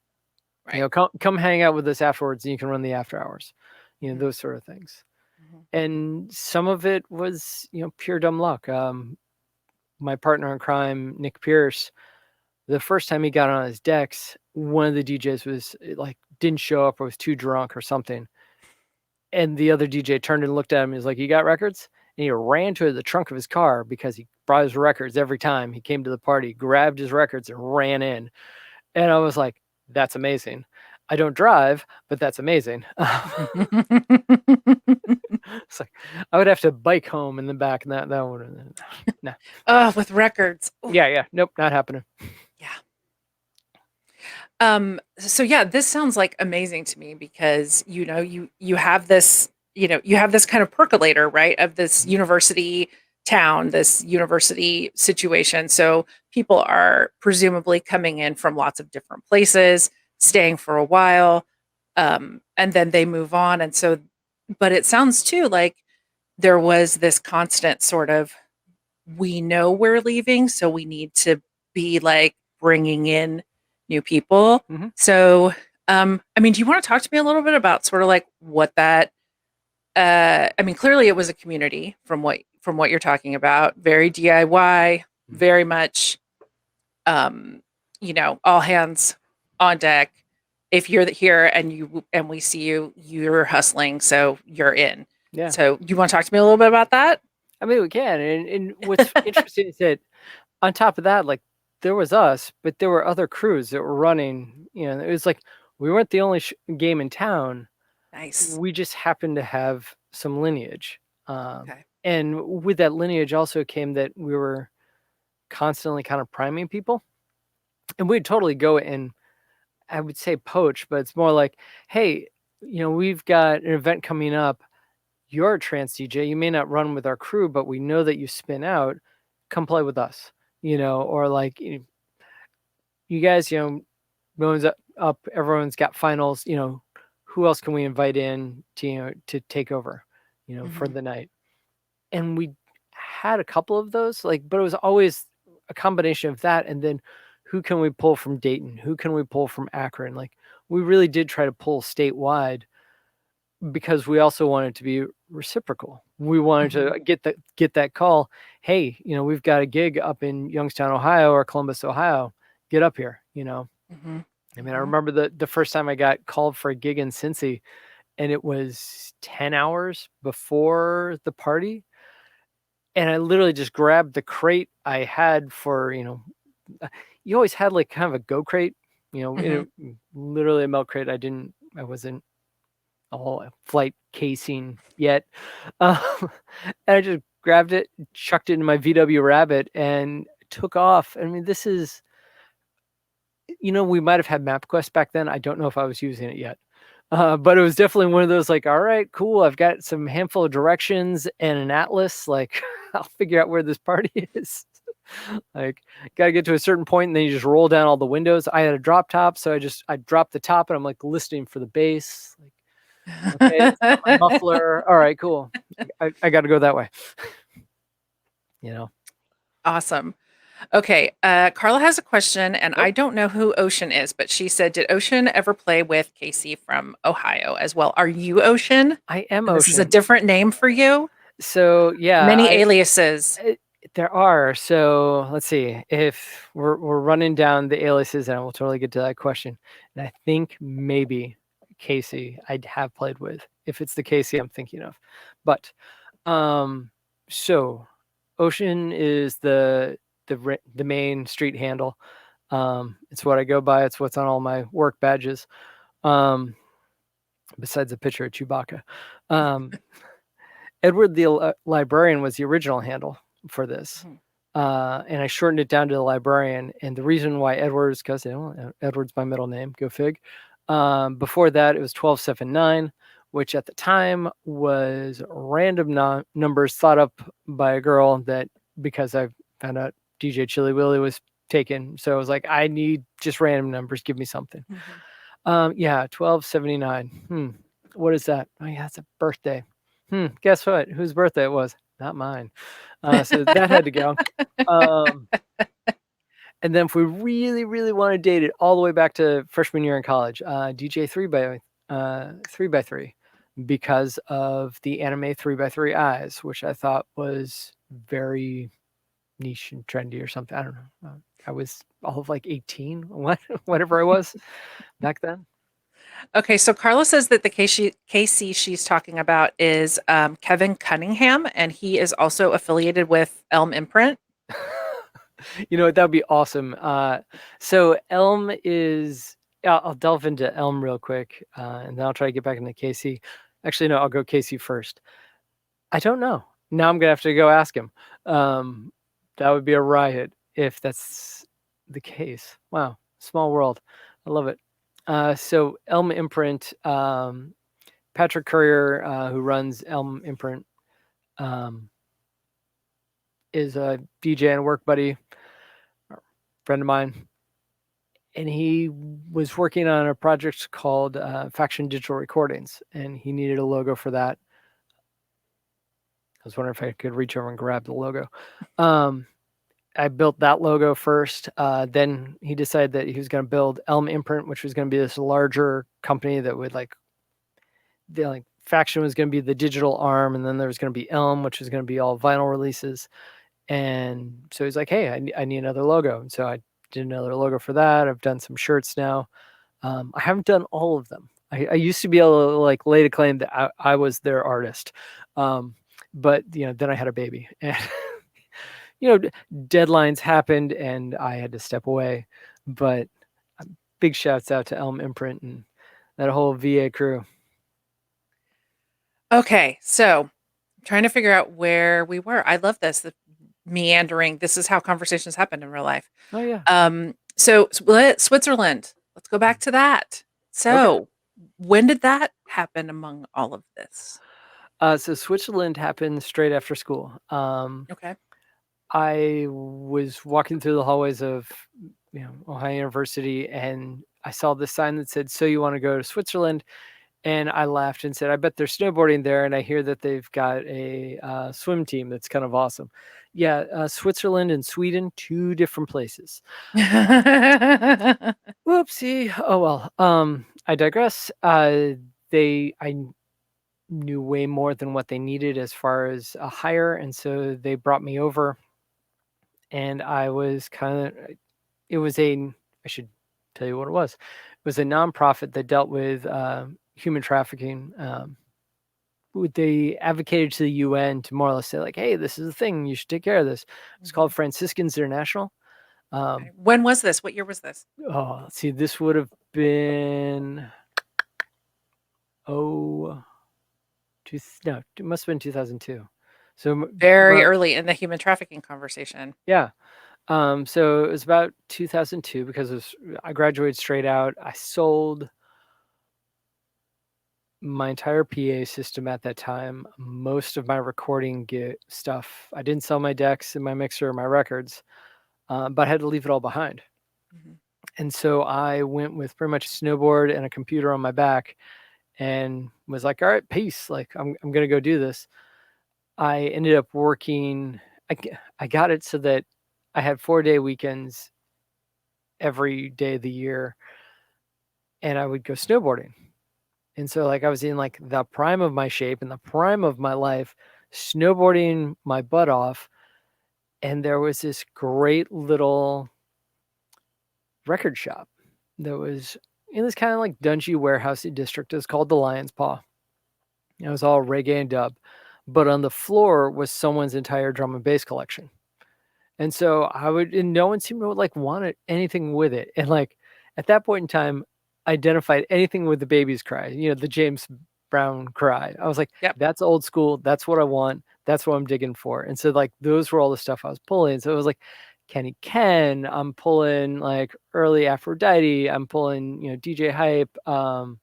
Right. come hang out with us afterwards, and you can run the after hours. Mhm. Those sort of things. Mhm. And some of it was pure dumb luck. My partner in crime, Nick Pierce, the first time he got on his decks, one of the DJs was like didn't show up or was too drunk or something. And the other DJ turned and looked at him and was like, "You got records?" And he ran to the trunk of his car because he brought his records every time he came to the party, grabbed his records and ran in. And I was like, "That's amazing." I don't drive, but that's amazing. It's like I would have to bike home in the back, and that would no. Oh, with records. Ooh, Yeah, nope, not happening. yeah. So yeah, this sounds like amazing to me because you have this, you have this kind of percolator, right, of this university town, this university situation. So people are presumably coming in from lots of different places, staying for a while, and then they move on. And so, but it sounds too like there was this constant sort of, we know we're leaving, so we need to be like bringing in new people. Mhm. So, I mean, do you want to talk to me a little bit about sort of like what that? I mean, clearly it was a community from what you're talking about. Very DIY, very much, um, all hands on deck. If you're here and we see you, you're hustling, so you're in. Yeah. So, you want to talk to me a little bit about that? I mean, we can. And what's interesting is that on top of that, like there was us, but there were other crews that were running. It was like we weren't the only game in town. Nice. We just happened to have some lineage. Okay. And with that lineage also came that we were constantly kind of priming people. And we'd totally go and I would say poach, but it's more like, hey, we've got an event coming up. You're a trance DJ. You may not run with our crew, but we know that you spin out. Come play with us, or like you guys, no one's up. Everyone's got finals. Who else can we invite in to to take over, for Mhm. the night? And we had a couple of those, like, but it was always a combination of that, and then who can we pull from Dayton? Who can we pull from Akron? Like, we really did try to pull statewide because we also wanted to be reciprocal. We wanted Mhm. to get that call. Hey, we've got a gig up in Youngstown, Ohio, or Columbus, Ohio. Get up here. Mhm. I mean, I Mhm. remember the first time I got called for a gig in Cincy, and it was 10 hours before the party. And I literally just grabbed the crate I had for, you always had like kind of a go crate, Mhm. literally a milk crate. I wasn't a whole flight casing yet. Um, and I just grabbed it, chucked it in my VW Rabbit, and took off. I mean, this is, we might have had MapQuest back then. I don't know if I was using it yet. But it was definitely one of those like, all right, cool. I've got some handful of directions and an atlas. Like, I'll figure out where this party is. Like, gotta get to a certain point, and then you just roll down all the windows. I had a drop top, so I dropped the top, and I'm like listening for the bass. Like, okay, it's got my muffler. All right, cool. I got to go that way. You know. Awesome. Okay, Carla has a question, and Yep. I don't know who Ocean is, but she said, "Did Ocean ever play with Casey from Ohio as well? Are you Ocean? I am And this is a Ocean. different name for you? So yeah, Many aliases." There are. So let's see if we're running down the aliases, and we'll totally get to that question. And I think maybe Casey I'd have played with, if it's the Casey I'm thinking of. But so Ocean is the main street handle. It's what I go by. It's what's on all my work badges. Besides a picture of Chewbacca. Edward the Librarian was the original handle for this. And I shortened it down to the Librarian. And the reason why Edward is because Edward's my middle name. Go fig. Before that, it was 1279, which at the time was random numbers thought up by a girl that because I found out DJ Chili Willy was taken. So I was like, I need just random numbers. Give me something. Yeah, 1279. What is that? Oh, yeah, it's a birthday. Guess what? Whose birthday it was? Not mine. So that had to go. And then if we really, really want to date it all the way back to freshman year in college, DJ 3x3 because of the anime 3x3 eyes, which I thought was very niche and trendy or something. I don't know. I was all of like 18, whatever I was back then. Okay, so Carla says that the Casey she's talking about is Kevin Cunningham, and he is also affiliated with Elm Imprint. You know, that would be awesome. So Elm is, I'll delve into Elm real quick, and then I'll try to get back into Casey. Actually, no, I'll go Casey first. I don't know. Now I'm going to have to go ask him. That would be a riot if that's the case. Wow, small world. I love it. So Elm Imprint, Patrick Courier, who runs Elm Imprint, is a DJ and work buddy, friend of mine. And he was working on a project called Faction Digital Recordings, and he needed a logo for that. I was wondering if I could reach over and grab the logo. I built that logo first. Then he decided that he was going to build Elm Imprint, which was going to be this larger company that would the Faction was going to be the digital arm, and then there was going to be Elm, which was going to be all vinyl releases. And so he's like, "Hey, I need another logo." And so I did another logo for that. I've done some shirts now. I haven't done all of them. I used to be able to lay to claim that I was their artist, but then I had a baby, and deadlines happened, and I had to step away. But big shouts out to Elm Imprint and that whole VA crew. Okay, so I'm trying to figure out where we were. I love this, the meandering. This is how conversations happen in real life. Oh yeah. So Switzerland. Let's go back to that. So when did that happen among all of this? So Switzerland happened straight after school. Okay. I was walking through the hallways of Ohio University, and I saw this sign that said, "So you want to go to Switzerland?" And I laughed and said, "I bet they're snowboarding there." And I hear that they've got a swim team that's kind of awesome. Yeah, Switzerland and Sweden, two different places. Whoopsie. Oh well. I digress. I knew way more than what they needed as far as a hire, and so they brought me over. And I was it was I should tell you what it was. It was a nonprofit that dealt with human trafficking. They advocated to the UN to more or less say hey, this is a thing. You should take care of this. It's called Franciscans International. When was this? What year was this? Oh, let's see. This would have been no, it must have been 2002. So very early in the human trafficking conversation. Yeah. So it was about 2002 because I graduated straight out. I sold my entire PA system at that time. Most of my recording stuff. I didn't sell my decks and my mixer or my records, but I had to leave it all behind. And so I went with pretty much a snowboard and a computer on my back and was like, all right, peace. I'm going to go do this. I ended up working. I got it so that I had 4-day weekends every day of the year, and I would go snowboarding. And so I was in the prime of my shape and the prime of my life, snowboarding my butt off. and there was this great little record shop that was in this kind of like dungy warehousey district. It was called the Lion's Paw. It was all reggae and dub, but on the floor was someone's entire drum and bass collection. And so and no one seemed to like want anything with it. And like at that point in time, identified anything with the baby's cry, the James Brown cry. I was like, Yep. that's old school. That's what I want. That's what I'm digging for. And so like those were all the stuff I was pulling. So it was like Kenny Ken, I'm pulling like early Aphrodite, I'm pulling, DJ Hype. And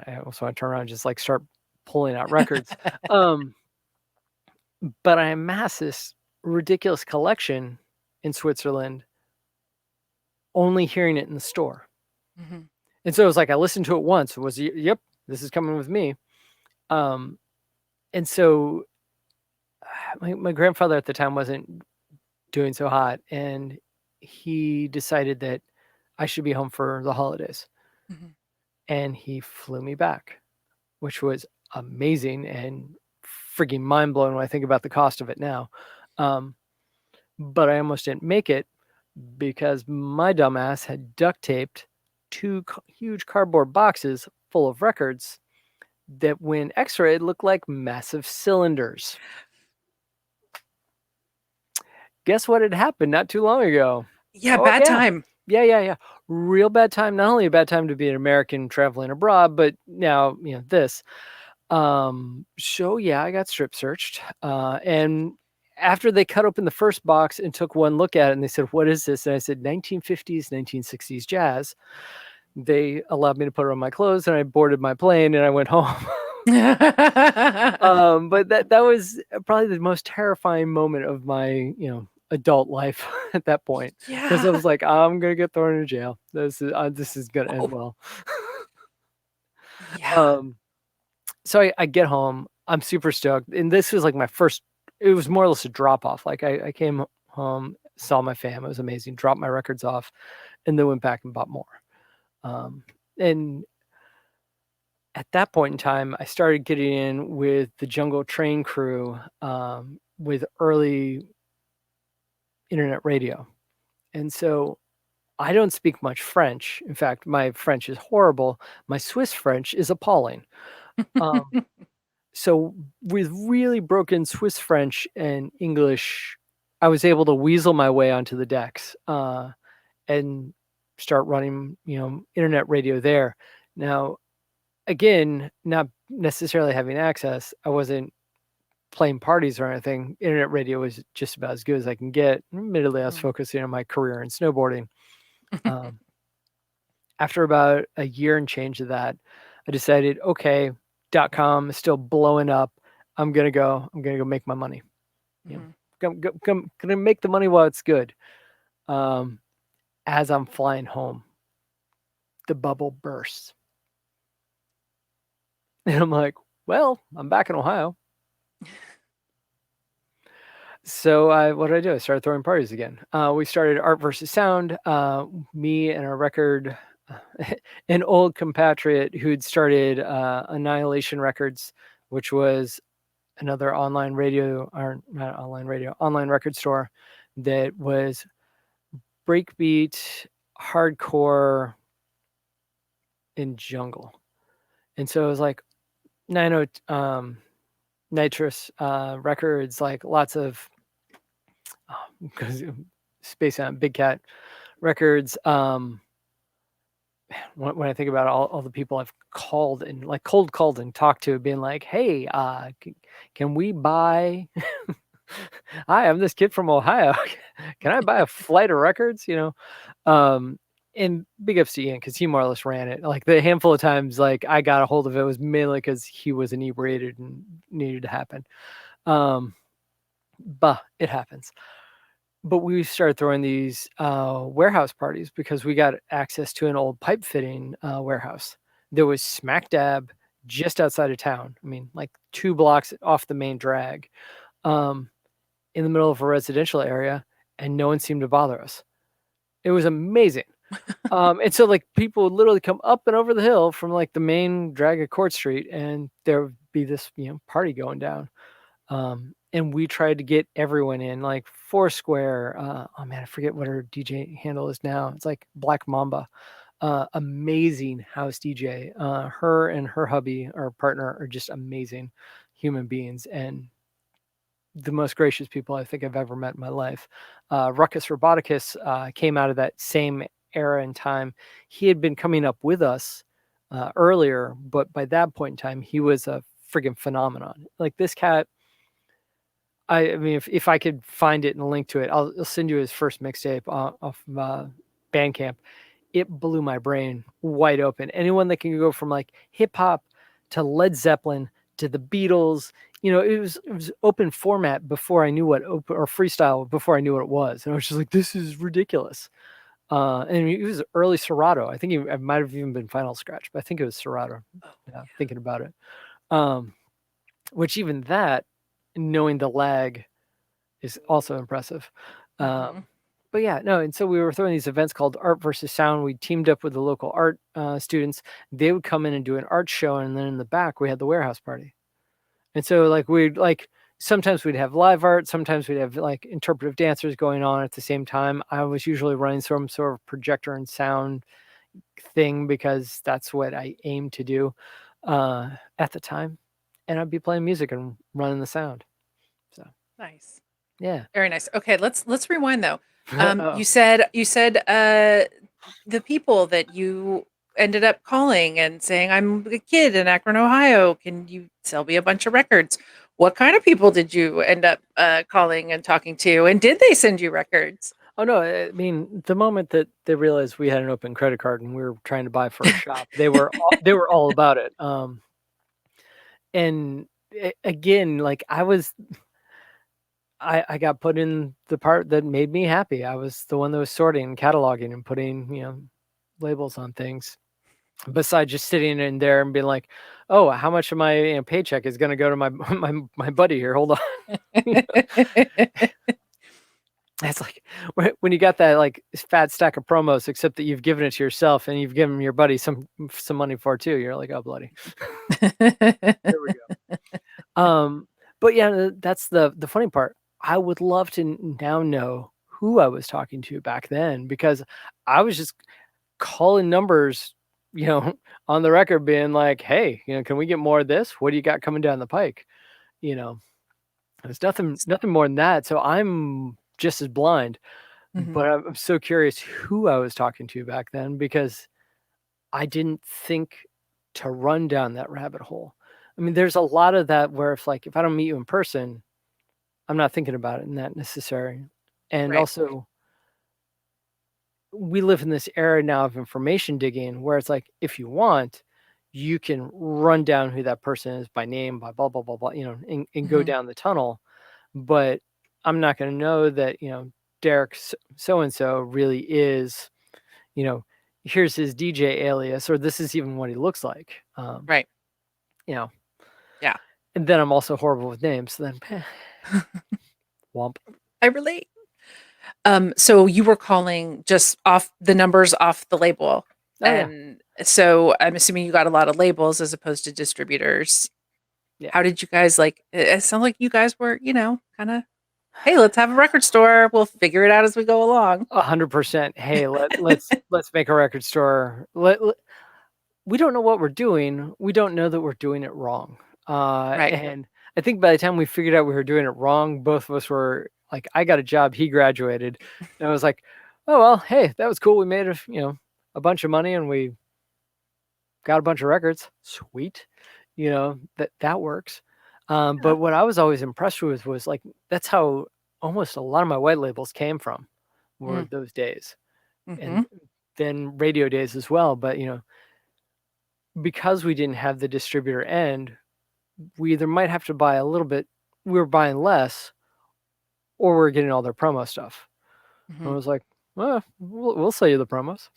I also want to turn around and just like start pulling out records. But I amassed this ridiculous collection in Switzerland, only hearing it in the store. Mm-hmm. And so it was like I listened to it once. It was, yep, this is coming with me. And so my grandfather at the time wasn't doing so hot, and he decided that I should be home for the holidays. Mm-hmm. And he flew me back, which was amazing and freaking mind-blowing when I think about the cost of it now. But I almost didn't make it because my dumbass had duct taped 2 huge cardboard boxes full of records that when x-rayed looked like massive cylinders. Guess what had happened not too long ago? Yeah, bad time. Yeah. Real bad time. Not only a bad time to be an American traveling abroad, but now, this. So yeah, I got strip searched. And after they cut open the first box and took one look at it and they said, what is this? And I said, 1950s, 1960s jazz. They allowed me to put it on my clothes and I boarded my plane and I went home. But that was probably the most terrifying moment of my, adult life at that point. Because I was like, I'm going to get thrown into jail. This is going to end well. Yeah. So I get home. I'm super stoked. And this was like it was more or less a drop off. Like I came home, saw my fam. It was amazing. Dropped my records off and then went back and bought more. And at that point in time, I started getting in with the Jungle Train crew with early internet radio. And so I don't speak much French. In fact, my French is horrible. My Swiss French is appalling. So with really broken Swiss French and English, I was able to weasel my way onto the decks and start running, internet radio there. Now, again, not necessarily having access, I wasn't playing parties or anything. Internet radio was just about as good as I can get. Admittedly, I was focusing on my career in snowboarding. After about a year and change of that, I decided, okay, .com is still blowing up. I'm gonna go make my money. Gonna make the money while it's good. As I'm flying home, the bubble bursts. And I'm like, well, I'm back in Ohio. So what did I do? I started throwing parties again. We started Art versus Sound. Me and our record, an old compatriot who'd started Annihilation Records, which was another online record store that was breakbeat, hardcore, and jungle. And so it was like Nitrous records, like lots of Space on Big Cat records. When I think about all the people I've called and like cold called and talked to, being like, hey, can we buy hi, I'm this kid from Ohio. Can I buy a flight of records? And big ups to Ian because he more or less ran it. Like the handful of times like I got a hold of it was mainly because he was inebriated and needed to happen. But it happens. But we started throwing these warehouse parties because we got access to an old pipe fitting warehouse that was smack dab just outside of town. I mean, like 2 blocks off the main drag, in the middle of a residential area, and no one seemed to bother us. It was amazing. And so like people would literally come up and over the hill from like the main drag of Court Street, and there would be this party going down. and we tried to get everyone in, like Foursquare. Oh man, I forget what her DJ handle is now. It's like Black Mamba. Amazing house DJ. Her and her hubby, our partner, are just amazing human beings and the most gracious people I think I've ever met in my life. Ruckus Roboticus came out of that same era and time. He had been coming up with us earlier, but by that point in time, he was a friggin' phenomenon. Like this cat, I mean, if I could find it and link to it, I'll send you his first mixtape off Bandcamp. It blew my brain wide open. Anyone that can go from like hip hop to Led Zeppelin to the Beatles, it was open format before I knew what open or freestyle before I knew what it was, and I was just like, this is ridiculous. And it was early Serato. I think it might have even been Final Scratch, but I think it was Serato. Yeah, thinking about it. Which even that, knowing the lag, is also impressive. But yeah, no, and so we were throwing these events called Art versus Sound. We teamed up with the local art students. They would come in and do an art show, and then in the back we had the warehouse party. And so sometimes we'd have live art, sometimes we'd have like interpretive dancers going on at the same time. I was usually running some sort of projector and sound thing because that's what I aimed to do at the time, and I'd be playing music and running the sound. So Nice. yeah. Very nice. Okay, let's rewind though. Uh-oh. You said the people that you ended up calling and saying, I'm a kid in Akron, Ohio. Can you sell me a bunch of records? What kind of people did you end up calling and talking to? And did they send you records? Oh no, I mean, the moment that they realized we had an open credit card and we were trying to buy for a shop, they were all about it. And again, like I got put in the part that made me happy. I was the one that was sorting and cataloging and putting, labels on things. Besides just sitting in there and being like, "Oh, how much of my paycheck is going to go to my my buddy here? Hold on." It's like when you got that like fat stack of promos, except that you've given it to yourself and you've given your buddy some money for it too. You're like, "Oh, bloody." There we go. But yeah, that's the funny part. I would love to now know who I was talking to back then because I was just calling numbers, on the record being like, "Hey, can we get more of this? What do you got coming down the pike?" There's nothing more than that. So I'm just as blind, but I'm so curious who I was talking to back then because I didn't think to run down that rabbit hole. I mean, there's a lot of that where if I don't meet you in person, I'm not thinking about it in that necessary. And Right. also we live in this era now of information digging where it's like, if you want, you can run down who that person is by name, by blah, blah, blah, blah, and go down the tunnel. But I'm not going to know that, Derek so-and-so really is, here's his DJ alias, or this is even what he looks like. Right. Yeah. And then I'm also horrible with names. So then, womp. I relate. So you were calling just off the numbers off the label. Oh, yeah. And so I'm assuming you got a lot of labels as opposed to distributors. Yeah. How did you guys it sounds like you guys were, kind of, hey, let's have a record store. We'll figure it out as we go along. 100%. Hey, let's make a record store. We don't know what we're doing. We don't know that we're doing it wrong. Right. And I think by the time we figured out we were doing it wrong, both of us were like, I got a job, he graduated. And I was like, oh, well, hey, that was cool. We made a bunch of money and we got a bunch of records. Sweet. That works. But what I was always impressed with was like, that's how almost a lot of my white labels came from were those days. And then radio days as well. But, because we didn't have the distributor end, we either might have to buy a little bit, we were buying less, or we're getting all their promo stuff. I was like, well, we'll sell you the promos.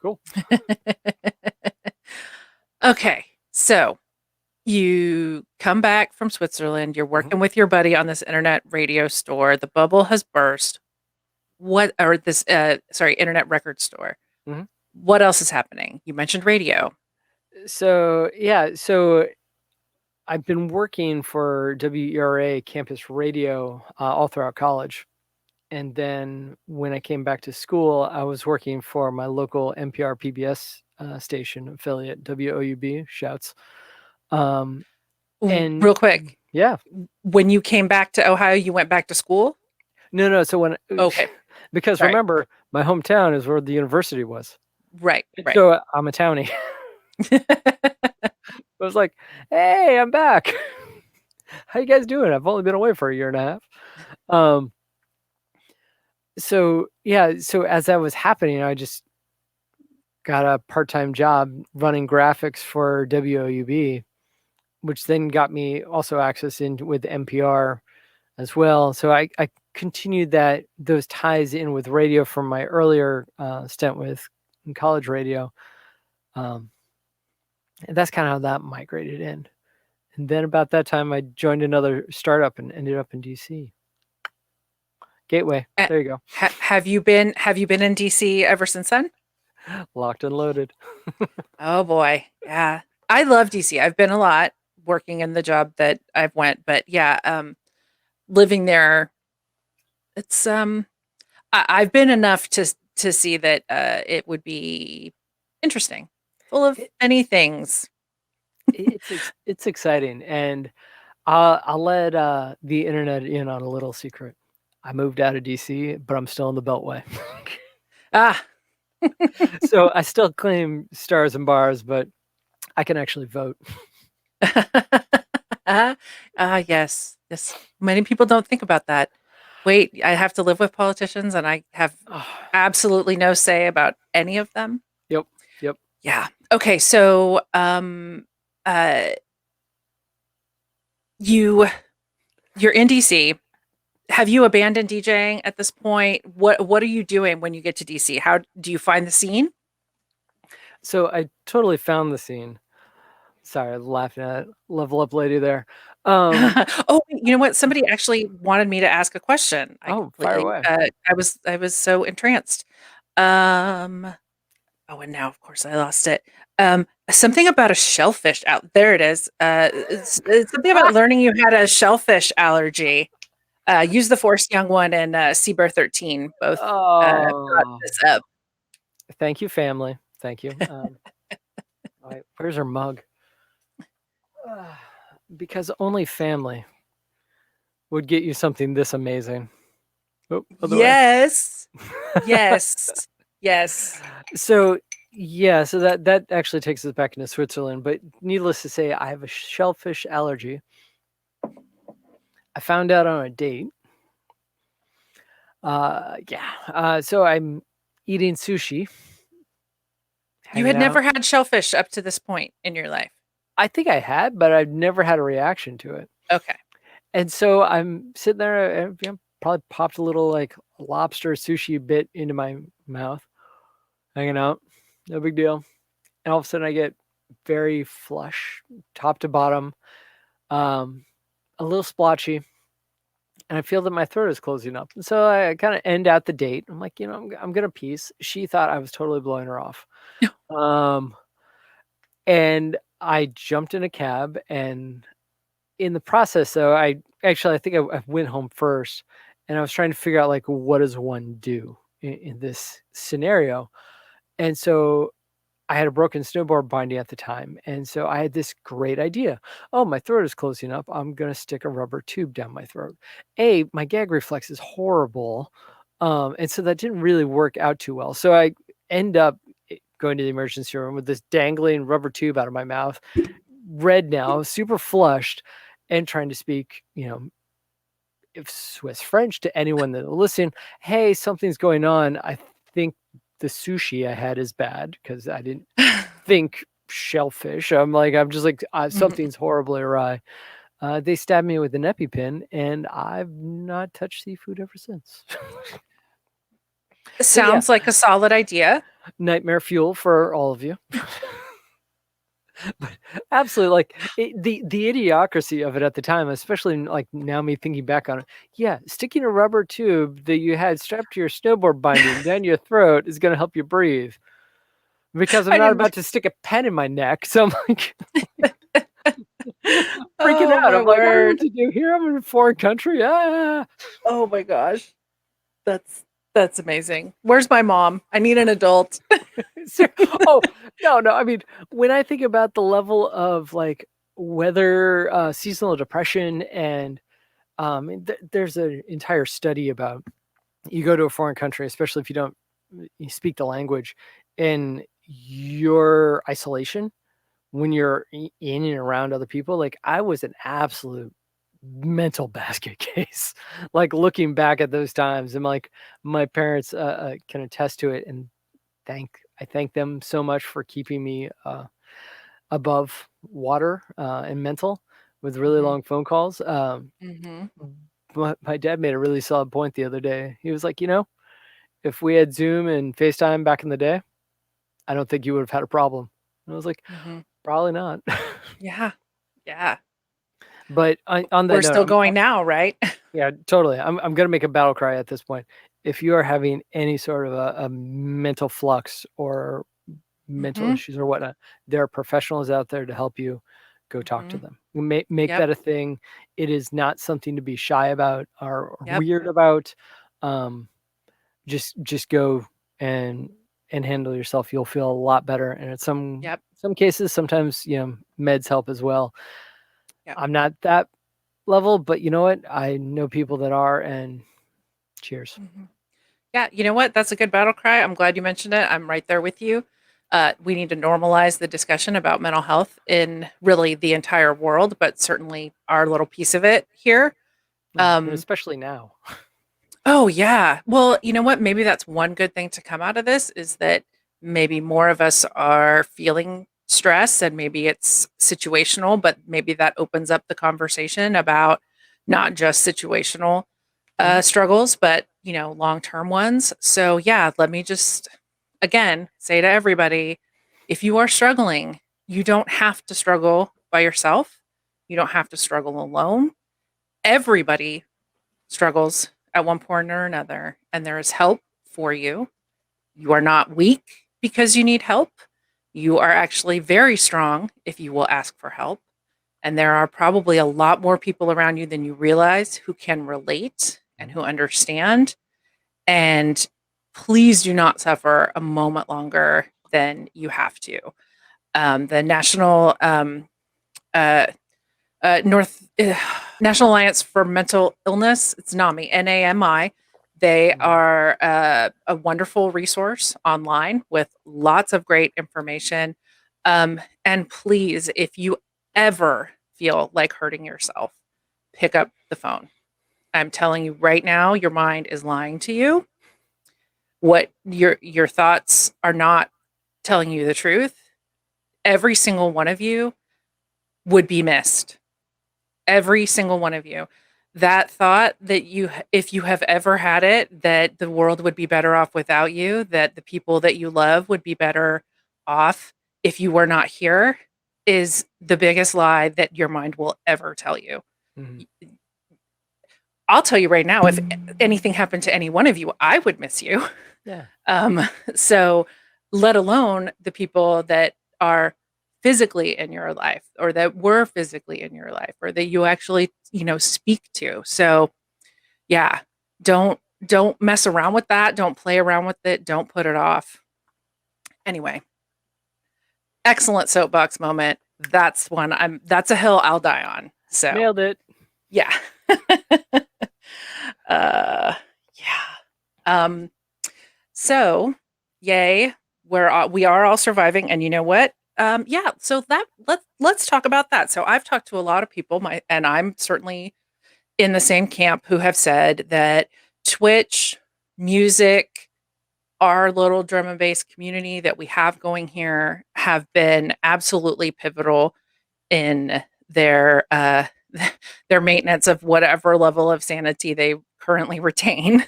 Cool. Okay. So you come back from Switzerland, you're working with your buddy on this internet radio store. The bubble has burst. Internet record store. What else is happening? You mentioned radio. So, yeah. So I've been working for WERA campus radio all throughout college. And then when I came back to school, I was working for my local NPR PBS station affiliate, WOUB, shouts. And Real quick, yeah. when you came back to Ohio, you went back to school? No. So when, Okay. because Sorry. remember, my hometown is where the university was. Right. So I'm a townie. I was like, hey, I'm back. How you guys doing? I've only been away for a year and a half. So as that was happening, I just got a part-time job running graphics for WOUB, which then got me also access in with NPR as well. So I continued those ties in with radio from my earlier stint with college radio. And that's kind of how that migrated in. And then about that time, I joined another startup and ended up in DC. Gateway. There you go. Have you been in DC ever since then? Locked and loaded. Oh boy. Yeah. I love DC. I've been a lot working in the job that I've went, but yeah, living there, it's I've been enough to see that it would be interesting, full of many things. It's exciting, and I'll let the internet in on a little secret. I moved out of DC, but I'm still in the Beltway. So I still claim stars and bars, but I can actually vote. Yes. Many people don't think about that. Wait, I have to live with politicians and I have absolutely no say about any of them? Yep. Yeah. Okay, so you're in DC. Have you abandoned DJing at this point? What are you doing when you get to DC? How do you find the scene? So I totally found the scene. Sorry, I'm laughing at Level Up Lady there. Oh, you know what? Somebody actually wanted me to ask a question. Fire away. I was so entranced. And now of course I lost it. Something about a shellfish out there. It is. It's something about learning you had a shellfish allergy. Use the Force Young One and Seabear 13 both brought this up. Thank you, family. Thank you. Where's her mug? Because only family would get you something this amazing. Yes. So that actually takes us back into Switzerland. But needless to say, I have a shellfish allergy. I found out on a date. So I'm eating sushi. You had never had shellfish up to this point in your life? I think I had, but I've never had a reaction to it. Okay. And so I'm sitting there, and probably popped a little like lobster sushi bit into my mouth, hanging out. No big deal. And all of a sudden I get very flush, top to bottom, a little splotchy. And I feel that my throat is closing up. And so I kind of end out the date. I'm like, I'm going to peace. She thought I was totally blowing her off. And I jumped in a cab, and in the process, though, I think I went home first, and I was trying to figure out like, what does one do in this scenario? And so I had a broken snowboard binding at the time, and so I had this great idea. Oh, my throat is closing up. I'm gonna stick a rubber tube down my throat. My gag reflex is horrible, and so that didn't really work out too well. So I end up going to the emergency room with this dangling rubber tube out of my mouth, red now, super flushed, and trying to speak, Swiss French to anyone that will listen. Hey, something's going on. I think the sushi I had is bad, because I didn't think shellfish. I'm just like, something's horribly awry. They stabbed me with an EpiPen, and I've not touched seafood ever since. Sounds like a solid idea. Nightmare fuel for all of you. But absolutely, like the idiocracy of it at the time, especially like now me thinking back on it. Yeah, sticking a rubber tube that you had strapped to your snowboard binding down your throat is going to help you breathe. Because I'm not about to stick a pen in my neck. So I'm like, freaking Oh out. my I'm like, I don't know what word. to do here. I'm in a foreign country. Ah. Oh my gosh. That's amazing. Where's my mom? I need an adult. Oh, no. I mean, when I think about the level of like weather, seasonal depression, and there's an entire study about you go to a foreign country, especially if you speak the language, and your isolation when you're in and around other people. Like I was an absolute mental basket case. Like looking back at those times, and like my parents can attest to it, and I thank them so much for keeping me above water and mental with really Mhm. long phone calls. Mhm. But my dad made a really solid point the other day. He was like, if we had Zoom and FaceTime back in the day, I don't think you would have had a problem. And I was like, Mhm. probably not. Yeah. Yeah. But on that We're note, still going now, right? yeah, totally. I'm gonna make a battle cry at this point. If you are having any sort of a mental flux or mental Mhm. issues or whatnot, there are professionals out there to help you. Go talk to Mhm. them. Make Yep. that a thing. It is not something to be shy about or Yep. weird about. Um, just go and handle yourself. You'll feel a lot better. And in Yep. some cases, sometimes meds help as well. Yep. I'm not that level, but you know what? I know people that are, and cheers. Mhm. Yeah, you know what? That's a good battle cry. I'm glad you mentioned it. I'm right there with you. We need to normalize the discussion about mental health in really the entire world, but certainly our little piece of it here. Yeah, and Um, especially now. oh yeah. Well, you know what? Maybe that's one good thing to come out of this is that maybe more of us are feeling stress and maybe it's situational, but maybe that opens up the conversation about not just situational Mhm. struggles, but long-term ones. So yeah, let me just again say to everybody, if you are struggling, you don't have to struggle by yourself. You don't have to struggle alone. Everybody struggles at one point or another, and there is help for you. You are not weak because you need help. You are actually very strong if you will ask for help. And there are probably a lot more people around you than you realize who can relate and Mhm. who understand. And please do not suffer a moment longer than you have to. The uh, North National Alliance for Mental Illness, it's NAMI, NAMI. They Mhm. are a wonderful resource online with lots of great information. And please, if you ever feel like hurting yourself, pick up the phone. I'm telling you right now, your mind is lying to you. What your thoughts are not telling you the truth. Every single one of you would be missed. Every single one of you. That thought that if you have ever had it, that the world would be better off without you, that the people that you love would be better off if you were not here, is the biggest lie that your mind will ever tell you. Mhm. I'll tell you right now, if anything happened to any one of you, I would miss you. Yeah. Um, so let alone the people that are physically in your life or that were physically in your life or that you actually, speak to. So yeah, don't mess around with that. Don't play around with it. Don't put it off. Anyway, excellent soapbox moment. That's a hill I'll die on. So Nailed it. yeah. uh yeah. Um So, yay, we are all surviving, and you know what? Yeah, so let's talk about that. So I've talked to a lot of people, and I'm certainly in the same camp who have said that Twitch, music, our little drum and bass community that we have going here have been absolutely pivotal in their maintenance of whatever level of sanity they currently retain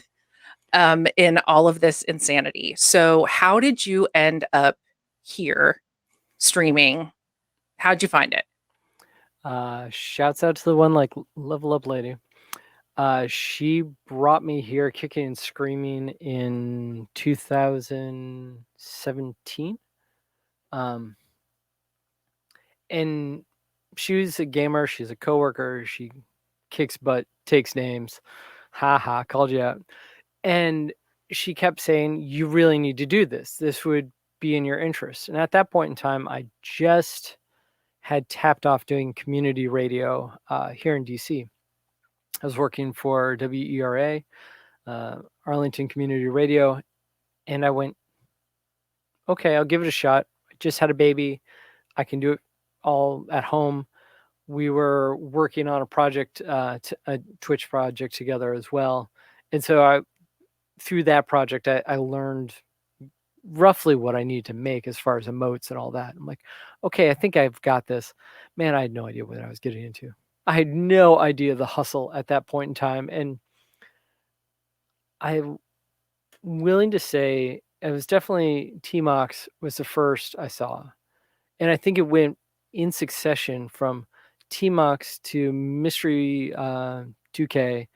in all of this insanity. So, how did you end up here streaming? How'd you find it? Shouts out to the one like level up lady. She brought me here kicking and screaming in 2017. Um, and she's a gamer. She's a coworker. She kicks butt, takes names. Ha ha, called you out. And she kept saying, "You really need to do this. This would be in your interest." And at that point in time, I just had tapped off doing community radio here in DC. I was working for WERA, Arlington Community Radio, and I went, okay, I'll give it a shot. I just had a baby. I can do it all at home. We were working on a project, a Twitch project together as well. And so through that project, I learned roughly what I needed to make as far as emotes and all that. I'm like, okay, I think I've got this. Man, I had no idea what I was getting into. I had no idea the hustle at that point in time. And I'm willing to say it was definitely T-Mox was the first I saw. And I think it went in succession from T-Mox to Mystery 2K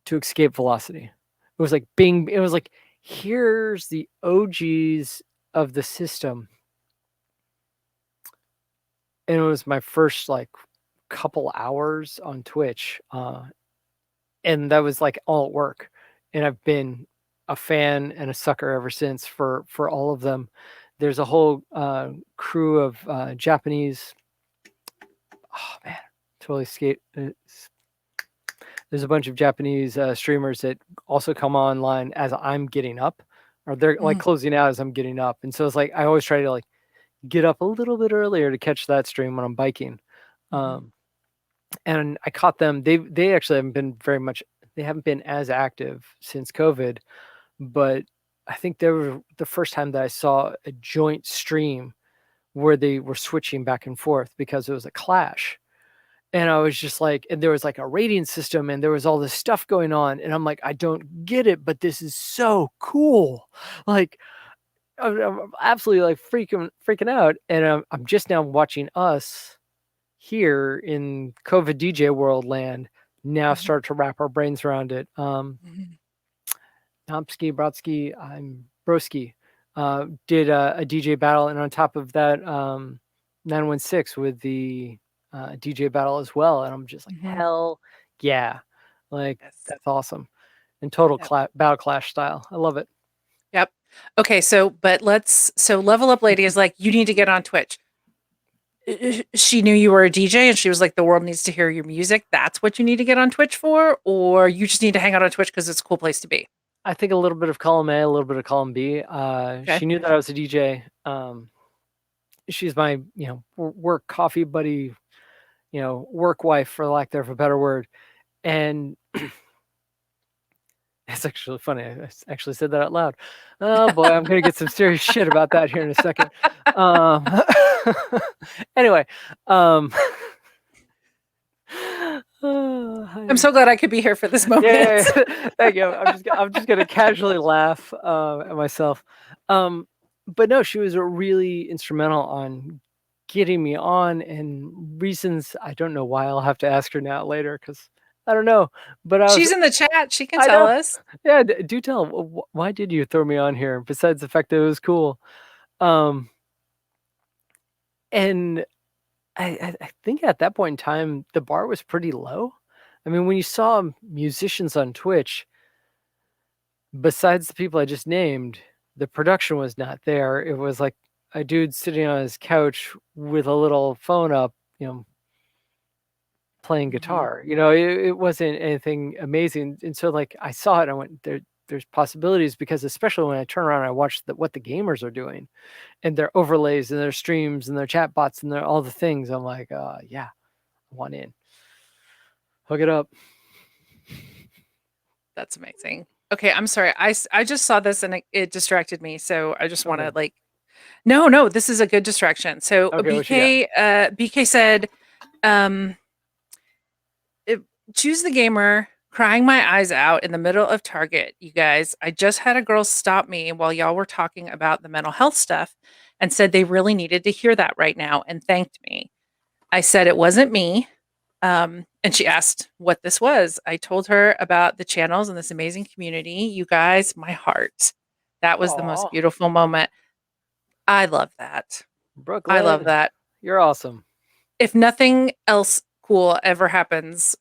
to Escape Velocity. It was like bing. It was like, here's the OGs of the system. And it was my first like couple hours on Twitch. And that was like all at work. And I've been a fan and a sucker ever since for all of them. There's a whole crew of Japanese. Oh man, totally escaped. There's a bunch of Japanese streamers that also come online as I'm getting up, or they're like closing out as I'm getting up. And so it's like I always try to like get up a little bit earlier to catch that stream when I'm biking. And I caught them. They actually haven't been very much. They haven't been as active since COVID, but I think they were the first time that I saw a joint stream where they were switching back and forth because it was a clash. And I was just like, and there was like a rating system and there was all this stuff going on. And I'm like, I don't get it, but this is so cool. Like, I'm absolutely like freaking out. And I'm just now watching us here in COVID DJ world land now start to wrap our brains around it. Tomsky, Brodsky, I'm Broski, did a DJ battle. And on top of that, 916 with the DJ battle as well. And I'm just like, hell yeah. Like, that's awesome. And total battle clash style. I love it. Yep. Okay. So Level Up Lady is like, you need to get on Twitch. She knew you were a DJ and she was like, the world needs to hear your music. That's what you need to get on Twitch for? Or you just need to hang out on Twitch because it's a cool place to be? I think a little bit of column A, a little bit of column B. She knew that I was a DJ. She's my, work coffee buddy, work wife, for lack of a better word. And it's actually funny. I actually said that out loud. Oh boy, I'm going to get some serious shit about that here in a second. Anyway, I'm so glad I could be here for this moment. Yeah. Thank you. I'm just going to casually laugh at myself. But no, she was really instrumental on getting me on, and reasons I don't know why. I'll have to ask her now later because I don't know. But she's in the chat. She can tell us. Yeah, do tell. Why did you throw me on here? Besides the fact that it was cool, and I think at that point in time the bar was pretty low. I mean, when you saw musicians on Twitch, besides the people I just named, the production was not there. It was like a dude sitting on his couch with a little phone up, playing guitar. It wasn't anything amazing. And so like I saw it, I went, there's possibilities, because especially when I turn around and I watch what the gamers are doing and their overlays and their streams and their chat bots and all the things, I'm like, yeah, I want in. Hook it up. That's amazing. Okay, I'm sorry. I just saw this and it distracted me. So I just want to no, this is a good distraction. So BK said, choose the gamer, crying my eyes out in the middle of Target. You guys, I just had a girl stop me while y'all were talking about the mental health stuff and said they really needed to hear that right now and thanked me. I said it wasn't me. And she asked what this was. I told her about the channels and this amazing community. You guys, my heart. That was the most beautiful moment. I love that. Brooklyn, I love that. You're awesome. if nothing else cool ever happens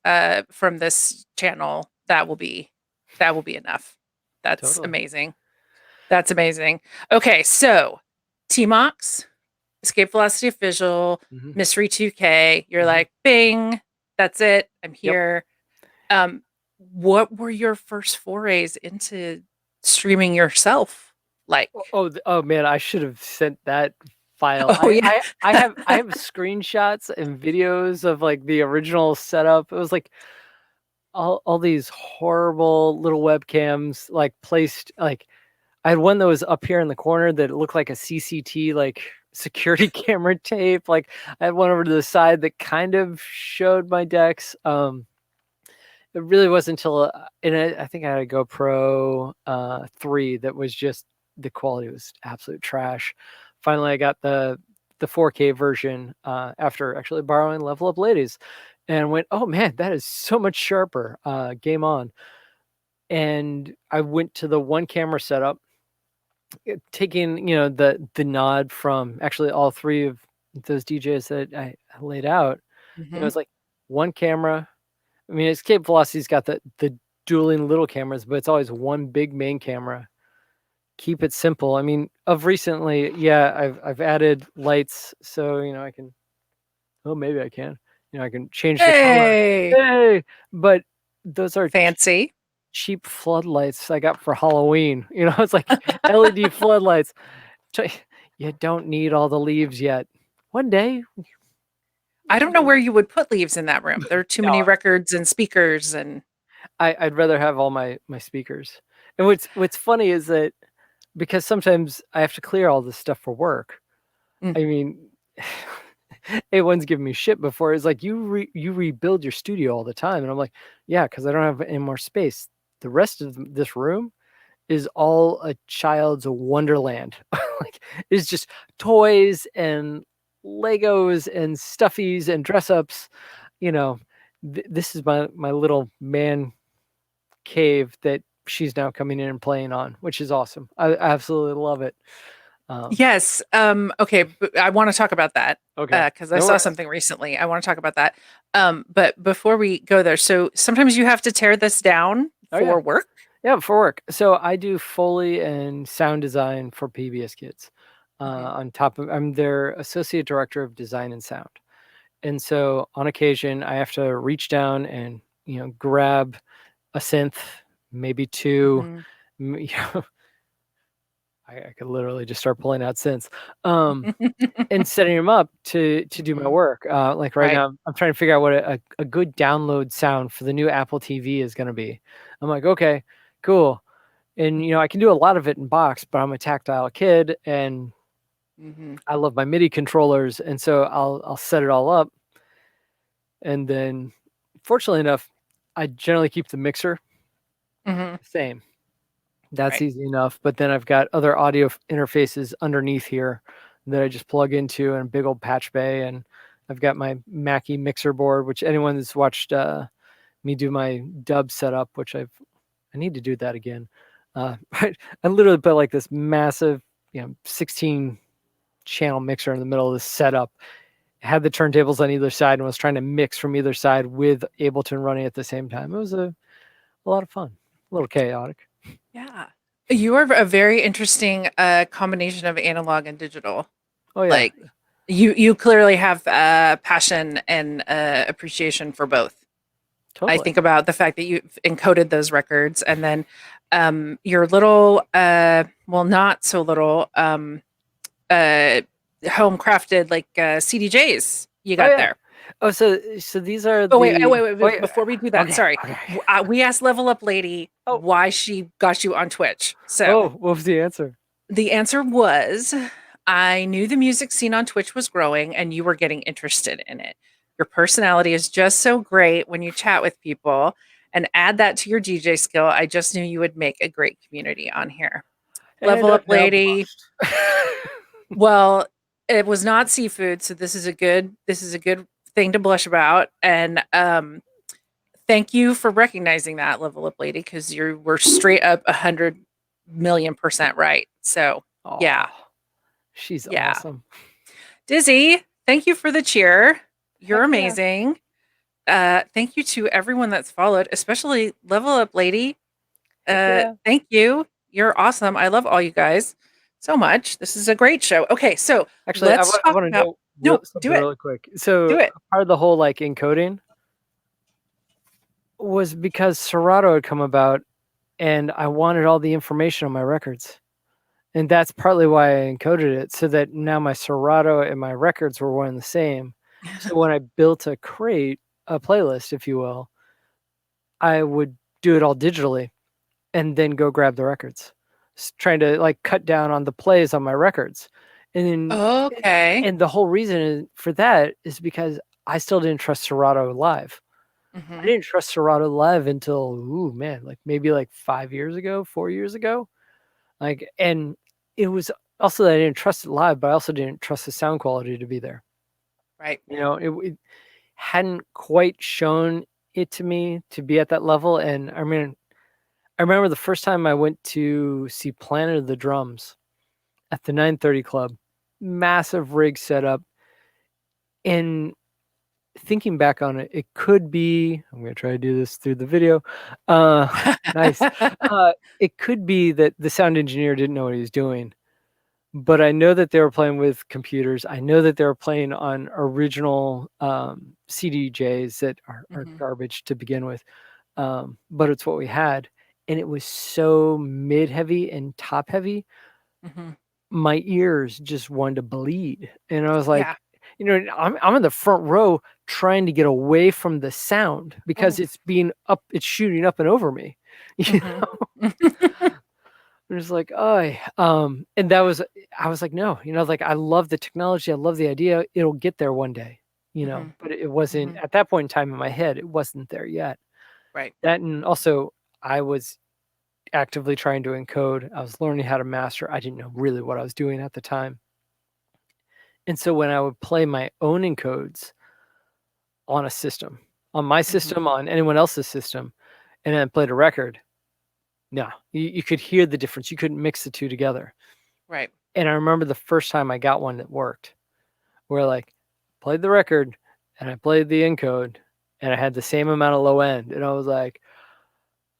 from this channel, that will be enough. That's Totally. amazing. That's amazing. Okay, so T-Mox, Escape Velocity Official, Hmm. Mystery 2K. You're Hmm. like, bing, that's it. I'm Yep. here. Um, what were your first forays into streaming yourself like? Oh man, I should have sent that file. Oh yeah. I have screenshots and videos of like the original setup. It was like all these horrible little webcams like placed like I had one that was up here in the corner that looked like a CCT like security camera tape. Like I had one over to the side that kind of showed my decks. It really wasn't until and I think I had a GoPro 3 that was just the quality was absolute trash. Finally, I got the 4K version after actually borrowing Level Up Ladies, and went, oh man, that is so much sharper. Game on, and I went to the one camera setup, taking the nod from actually all three of those DJs that I laid out. It Mhm. was like one camera. I mean, Escape Velocity's got the dueling little cameras, but it's always one big main camera. Keep it simple. I mean, of recently, yeah, I've added lights, so I can. Oh, maybe I can. I can change the color. Hey, Hey, but those are fancy. cheap floodlights I got for Halloween. It's like LED floodlights. You don't need all the leaves yet. One day, I don't know where you would put leaves in that room. There are too no, many records and speakers and I'd rather have all my speakers. And what's funny is that because sometimes I have to clear all this stuff for work. mm, I mean, A1's giving me shit before. It's like you rebuild your studio all the time, and I'm like, yeah, because I don't have any more space. The rest of this room is all a child's wonderland. Like it's just toys and Legos and stuffies and dress ups. You know, this is my little man cave that she's now coming in and playing on, which is awesome. I absolutely love it. Um, yes. Okay, I want to talk about that okay, because I no saw worries. something recently. I want to talk about that. But before we go there, so sometimes you have to tear this down Oh yeah, for work. yeah, for work. So I do Foley and sound design for PBS Kids. Mhm. On top of, I'm their associate director of design and sound. And so on occasion, I have to reach down and grab a synth, maybe two. Mhm. You know, I could literally just start pulling out synths. Um, and setting them up to do my Mhm. work. Like right Right. now, I'm trying to figure out what a good download sound for the new Apple TV is going to be. I'm like, okay, cool. And I can do a lot of it in box, but I'm a tactile kid, and Mhm. I love my MIDI controllers, and so I'll set it all up, and then, fortunately enough, I generally keep the mixer Mhm. the same. That's Right. easy enough. But then I've got other audio interfaces underneath here that I just plug into in a big old patch bay, and I've got my Mackie mixer board, which anyone that's watched me do my dub setup, which I need to do that again. I literally put like this massive, 16 channel mixer in the middle of this setup. Had the turntables on either side and was trying to mix from either side with Ableton running at the same time. It was a lot of fun, a little chaotic. Yeah. You are a very interesting combination of analog and digital. Oh yeah, Like you clearly have passion and appreciation for both. I totally. think about the fact that you've encoded those records and then your little well not so little uh home crafted like CDJs you Oh got yeah. there. Oh, so these are Oh wait, the. Oh wait, yeah. before we do that, Okay. sorry. Okay. We asked Level Up Lady Oh. why she got you on Twitch. So Oh, what was the answer? the answer was I knew the music scene on Twitch was growing and you were getting interested in it. Your personality is just so great when you chat with people and add that to your DJ skill. I just knew you would make a great community on here. And Level Up I've now Lady. blushed. Well, it was not seafood, so this is a good thing to blush about. And thank you for recognizing that, Level Up Lady, because you were straight up 100,000,000% right. So yeah, Oh, she's yeah. awesome. Dizzy, thank you for the cheer. You're Heck yeah. amazing. Thank you to everyone that's followed, especially Level Up Lady. Heck yeah. Thank you. You're awesome. I love all you guys so much. This is a great show. Okay, so Actually, I let's want I talk want to about. know No, do something it. really quick. So Do it. part of the whole like encoding was because Serato had come about, and I wanted all the information on my records. And that's partly why I encoded it, so that now my Serato and my records were one and the same. So when I built a playlist, if you will, I would do it all digitally and then go grab the records, trying to like cut down on the plays on my records. And then, Okay. and the whole reason for that is because I still didn't trust Serato live. I Hmm. didn't trust Serato live until, ooh, man, like maybe like 5 years ago, 4 years ago. Like, and it was also that I didn't trust it live, but I also didn't trust the sound quality to be there. Right. You know, it hadn't quite shown it to me to be at that level. And I mean, I remember the first time I went to see Planet of the Drums at the 930 Club, massive rig setup. And thinking back on it, it could be, I'm going to try to do this through the video. Nice. It could be that the sound engineer didn't know what he was doing. But I know that they were playing with computers. I know that they were playing on original CDJs that are Hmm. garbage to begin with. But it's what we had. And it was so mid heavy and top heavy. Hmm. My ears just wanted to bleed. And I was Yeah. like, you know, I'm in the front row trying to get away from the sound because Oh. it's shooting up and over me. You Hmm. know? I'm just like, oh, and I was like, no, you know, like I love the technology, I love the idea, it'll get there one day, you know, Hmm. but it wasn't Hmm. at that point in time in my head, it wasn't there yet. Right. That and also I was actively trying to encode, I was learning how to master, I didn't know really what I was doing at the time. And so when I would play my own encodes on a system, on my Hmm. system, on anyone else's system, and then played a record, no, you could hear the difference. You couldn't mix the two together. Right. And I remember the first time I got one that worked, where like played the record and I played the encode and I had the same amount of low end. And I was like,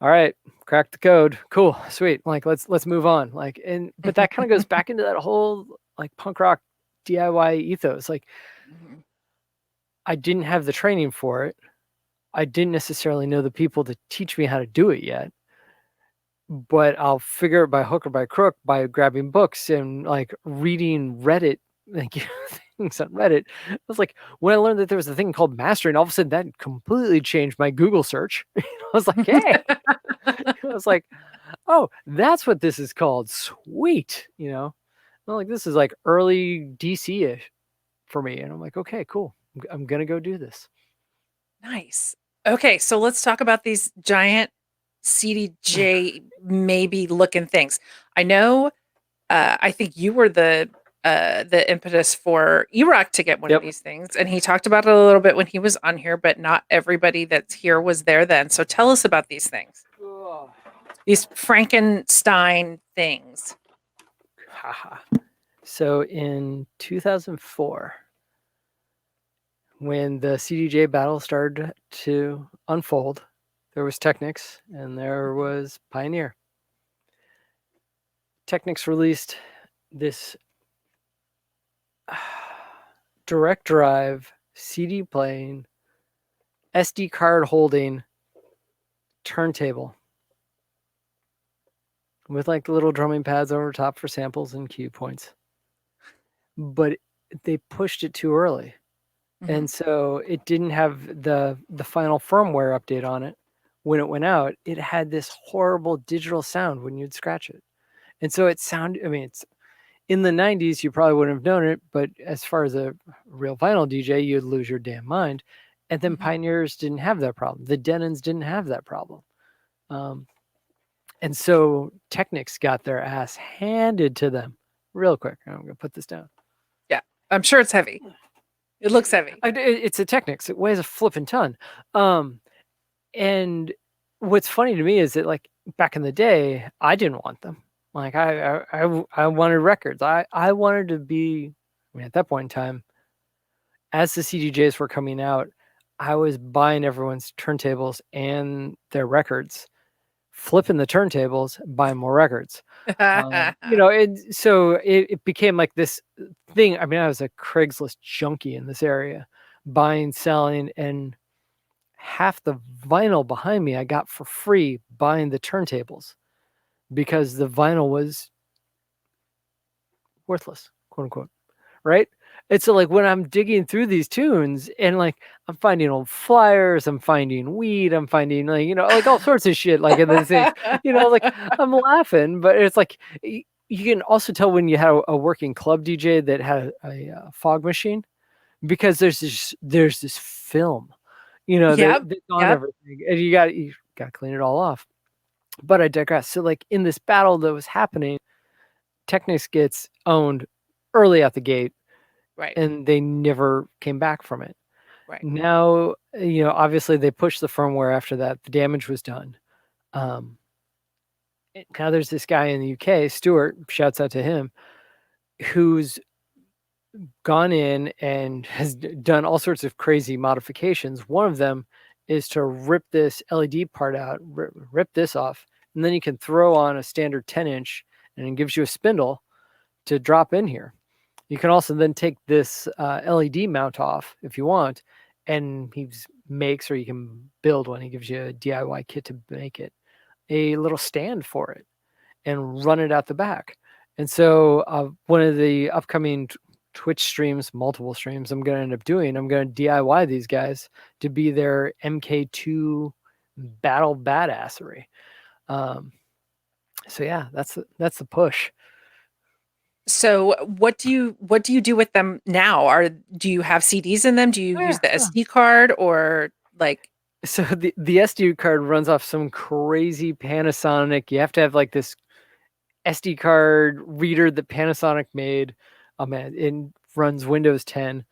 all right, cracked the code. Cool, sweet. Like let's move on. Like but that kind of goes back into that whole like punk rock DIY ethos. Like Mhm. I didn't have the training for it. I didn't necessarily know the people to teach me how to do it yet. But I'll figure it by hook or by crook by grabbing books and like reading Reddit, like things on Reddit. I was like, when I learned that there was a thing called mastering, all of a sudden that completely changed my Google search. I was like, hey, I was like, oh, that's what this is called. Sweet. You know, well, like this is like early DC ish for me. And I'm like, okay, cool. I'm going to go do this. Nice. Okay, so let's talk about these giant CDJ maybe looking things. I know. I think you were the impetus for Erock to get one of Yep. these things, and he talked about it a little bit when he was on here, but not everybody that's here was there then. So tell us about these things, Oh. these Frankenstein things. Haha. So in 2004, when the CDJ battle started to unfold, there was Technics and there Mhm. was Pioneer. Technics released this direct drive CD playing SD card holding turntable with like little drumming pads over top for samples and cue points. But they pushed it too early. Mhm. And so it didn't have the final firmware update on it. When it went out, it had this horrible digital sound when you'd scratch it. And so it sounded, I mean, it's in the 90s, you probably wouldn't have known it, but as far as a real vinyl DJ, you'd lose your damn mind. And then Mhm. Pioneers didn't have that problem. The Denons didn't have that problem. Um, and so Technics got their ass handed to them real quick. I'm going to put this down. Yeah, I'm sure it's heavy. It looks heavy. It's a Technics. It weighs a flipping ton. And what's funny to me is that like back in the day, I didn't want them. Like I wanted records. I wanted to be. I mean, at that point in time, as the CDJs were coming out, I was buying everyone's turntables and their records, flipping the turntables, buying more records. So it became like this thing. I mean, I was a Craigslist junkie in this area, buying, selling, and half the vinyl behind me I got for free buying the turntables because the vinyl was worthless, quote unquote. Right? And so like when I'm digging through these tunes and like I'm finding old flyers, I'm finding weed, I'm finding like all sorts of shit like in these things, like I'm laughing, but it's like you can also tell when you had a working club DJ that had a fog machine because there's this film, Yep. that's on Yep. everything, and you got to clean it all off. But I digress. So like in this battle that was happening, Technics gets owned early out the gate Right. and they never came back from it. Right. Now, obviously they pushed the firmware after that. The damage was done. Now there's this guy in the UK, Stuart, shouts out to him, who's gone in and has done all sorts of crazy modifications. One of them is to rip this LED part out, rip this off, and then you can throw on a standard 10-inch and it gives you a spindle to drop in here. You can also then take this LED mount off if you want, and he makes, or you can build one. He gives you a DIY kit to make it, a little stand for it, and run it out the back. And so one of the upcoming Twitch streams, multiple streams I'm going to end up doing, I'm going to DIY these guys to be their MK2 battle badassery. So yeah, that's the push. So what do you do with them now? Do you have CDs in them? Do you use the SD card or like? So the SD card runs off some crazy Panasonic. You have to have like this SD card reader that Panasonic made. Oh man, it runs Windows 10.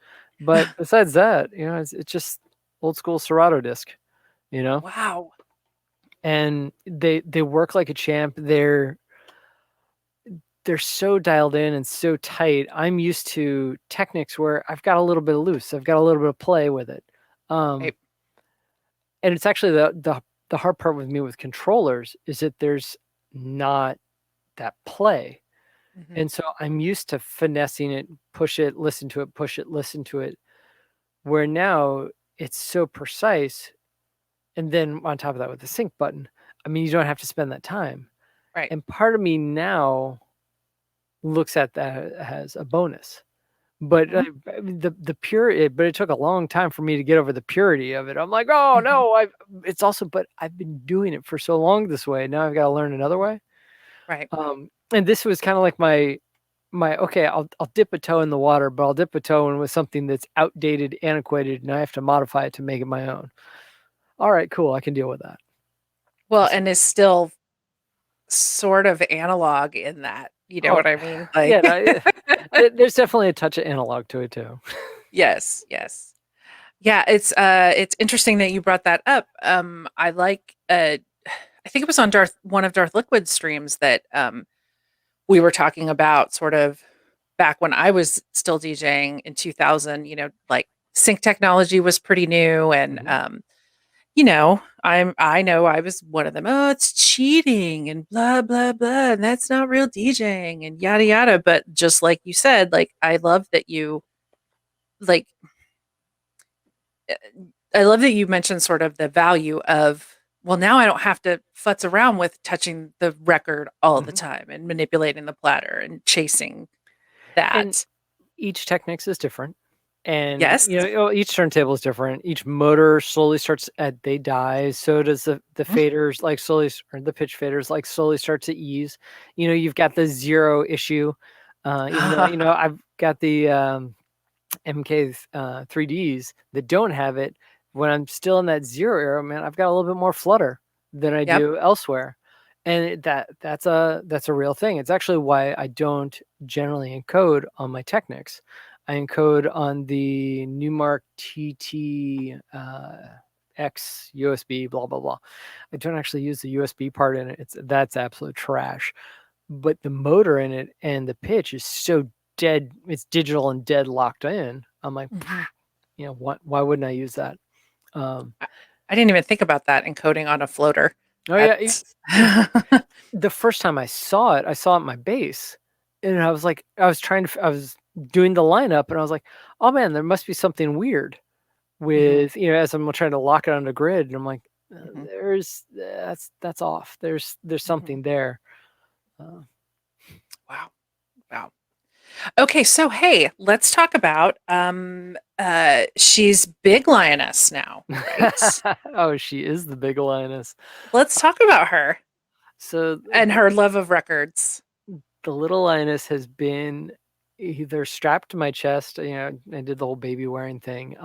But besides that, it's just old school Serato disc, Wow. And they work like a champ. They're so dialed in and so tight. I'm used to Technics where I've got a little bit of loose. I've got a little bit of play with it. Right. And it's actually the hard part with me with controllers is that there's not that play. Mhm. And so I'm used to finessing it, push it, listen to it, push it, listen to it, where now it's so precise. And then on top of that with the sync button, I mean, you don't have to spend that time. Right. And part of me now looks at that as a bonus. But the pure, but it took a long time for me to get over the purity of it. I'm like, oh no, but I've been doing it for so long this way. Now I've got to learn another way. Right. And this was kind of like my okay, I'll dip a toe in the water, but I'll dip a toe in with something that's outdated, antiquated, and I have to modify it to make it my own. All right, cool, I can deal with that. Well, and is still sort of analog in that. You know what I mean? Like, yeah, there's definitely a touch of analog to it too. Yes. Yeah, it's interesting that you brought that up. I like I think it was on one of Darth Liquid's streams that we were talking about sort of back when I was still DJing in 2000, like sync technology was pretty new and I know I was one of them. Oh, it's cheating and blah blah blah, and that's not real DJing and yada yada. But just like you said, like I love that you like. I love that you mentioned sort of the value of. Well, now I don't have to futz around with touching the record all the time and manipulating the platter and chasing that. And each Technics is different. And yes, each turntable is different. Each motor slowly starts they die. So does the faders like slowly, or the pitch faders like slowly start to ease. You've got the zero issue. Even though I've got the MK 3Ds that don't have it. When I'm still in that zero era, man, I've got a little bit more flutter than I do elsewhere. And that's a real thing. It's actually why I don't generally encode on my Technics. I encode on the Newmark TT X USB, blah blah blah. I don't actually use the USB part in it. That's absolute trash. But the motor in it and the pitch is so dead. It's digital and dead locked in. I'm like, why wouldn't I use that? Um, I didn't even think about that encoding on a floater. oh yeah, That's the first time I saw it at my base, and I was like, I was doing the lineup, and I was like, oh man, there must be something weird Mhm, with as I'm trying to lock it on the grid, and I'm like, mhm, that's off. There's mhm. something there. Uh, Wow. Wow. Okay, so hey, let's talk about she's Big Lioness now, right? oh, she is the big lioness. Let's talk about her So and her love of records. the little lioness has been either strapped to my chest. I did the whole baby wearing thing.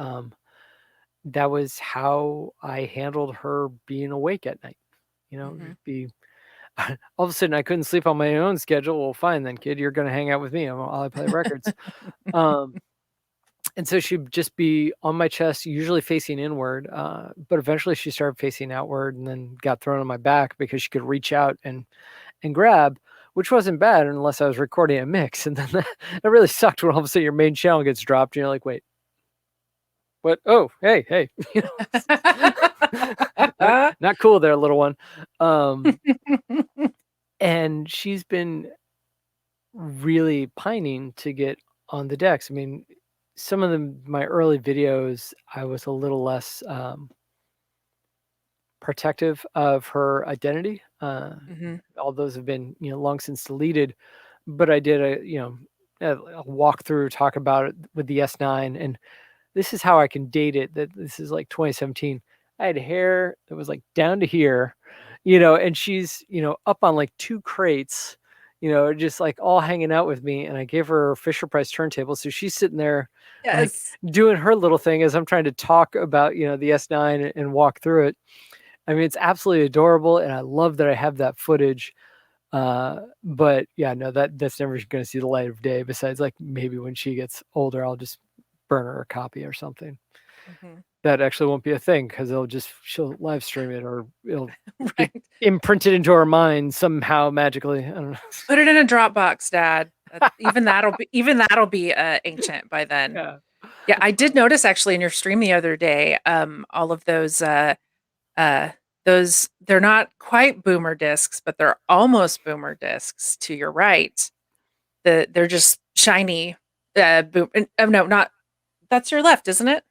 That was how I handled her being awake at night. Mhm. Be all of a sudden I couldn't sleep on my own schedule. Well, fine then, kid, you're gonna hang out with me. I'll play records. Um, and so she'd just be on my chest, usually facing inward. But eventually she started facing outward, and then got thrown on my back because she could reach out and grab, which wasn't bad unless I was recording a mix. And then that really sucked when all of a sudden your main channel gets dropped, and you're like, wait, what? Oh, hey, not cool there, little one. And she's been really pining to get on the decks. I mean, some of my early videos, I was a little less protective of her identity. Mhm. All those have been, long since deleted. But I did a walkthrough talk about it with the S9, and this is how I can date it. That this is like 2017. I had hair that was like down to here, and she's up on like two crates, just like all hanging out with me. And I gave her a Fisher Price turntable, so she's sitting there like Yes. doing her little thing as I'm trying to talk about the S9 and walk through it. I mean, it's absolutely adorable, and I love that I have that footage. But yeah, no, that's never going to see the light of day. Besides, like maybe when she gets older, I'll just burn her a copy or something. Mhm. That actually won't be a thing because she'll live stream it, or it'll get Right. imprinted into her mind somehow magically. I don't know. Put it in a Dropbox, Dad. Even that'll be ancient by then. Yeah. Yeah, I did notice actually in your stream the other day, all of uh, those they're not quite boomer discs, but they're almost boomer discs to your right. They're just shiny. Oh no, not that's your left, isn't it?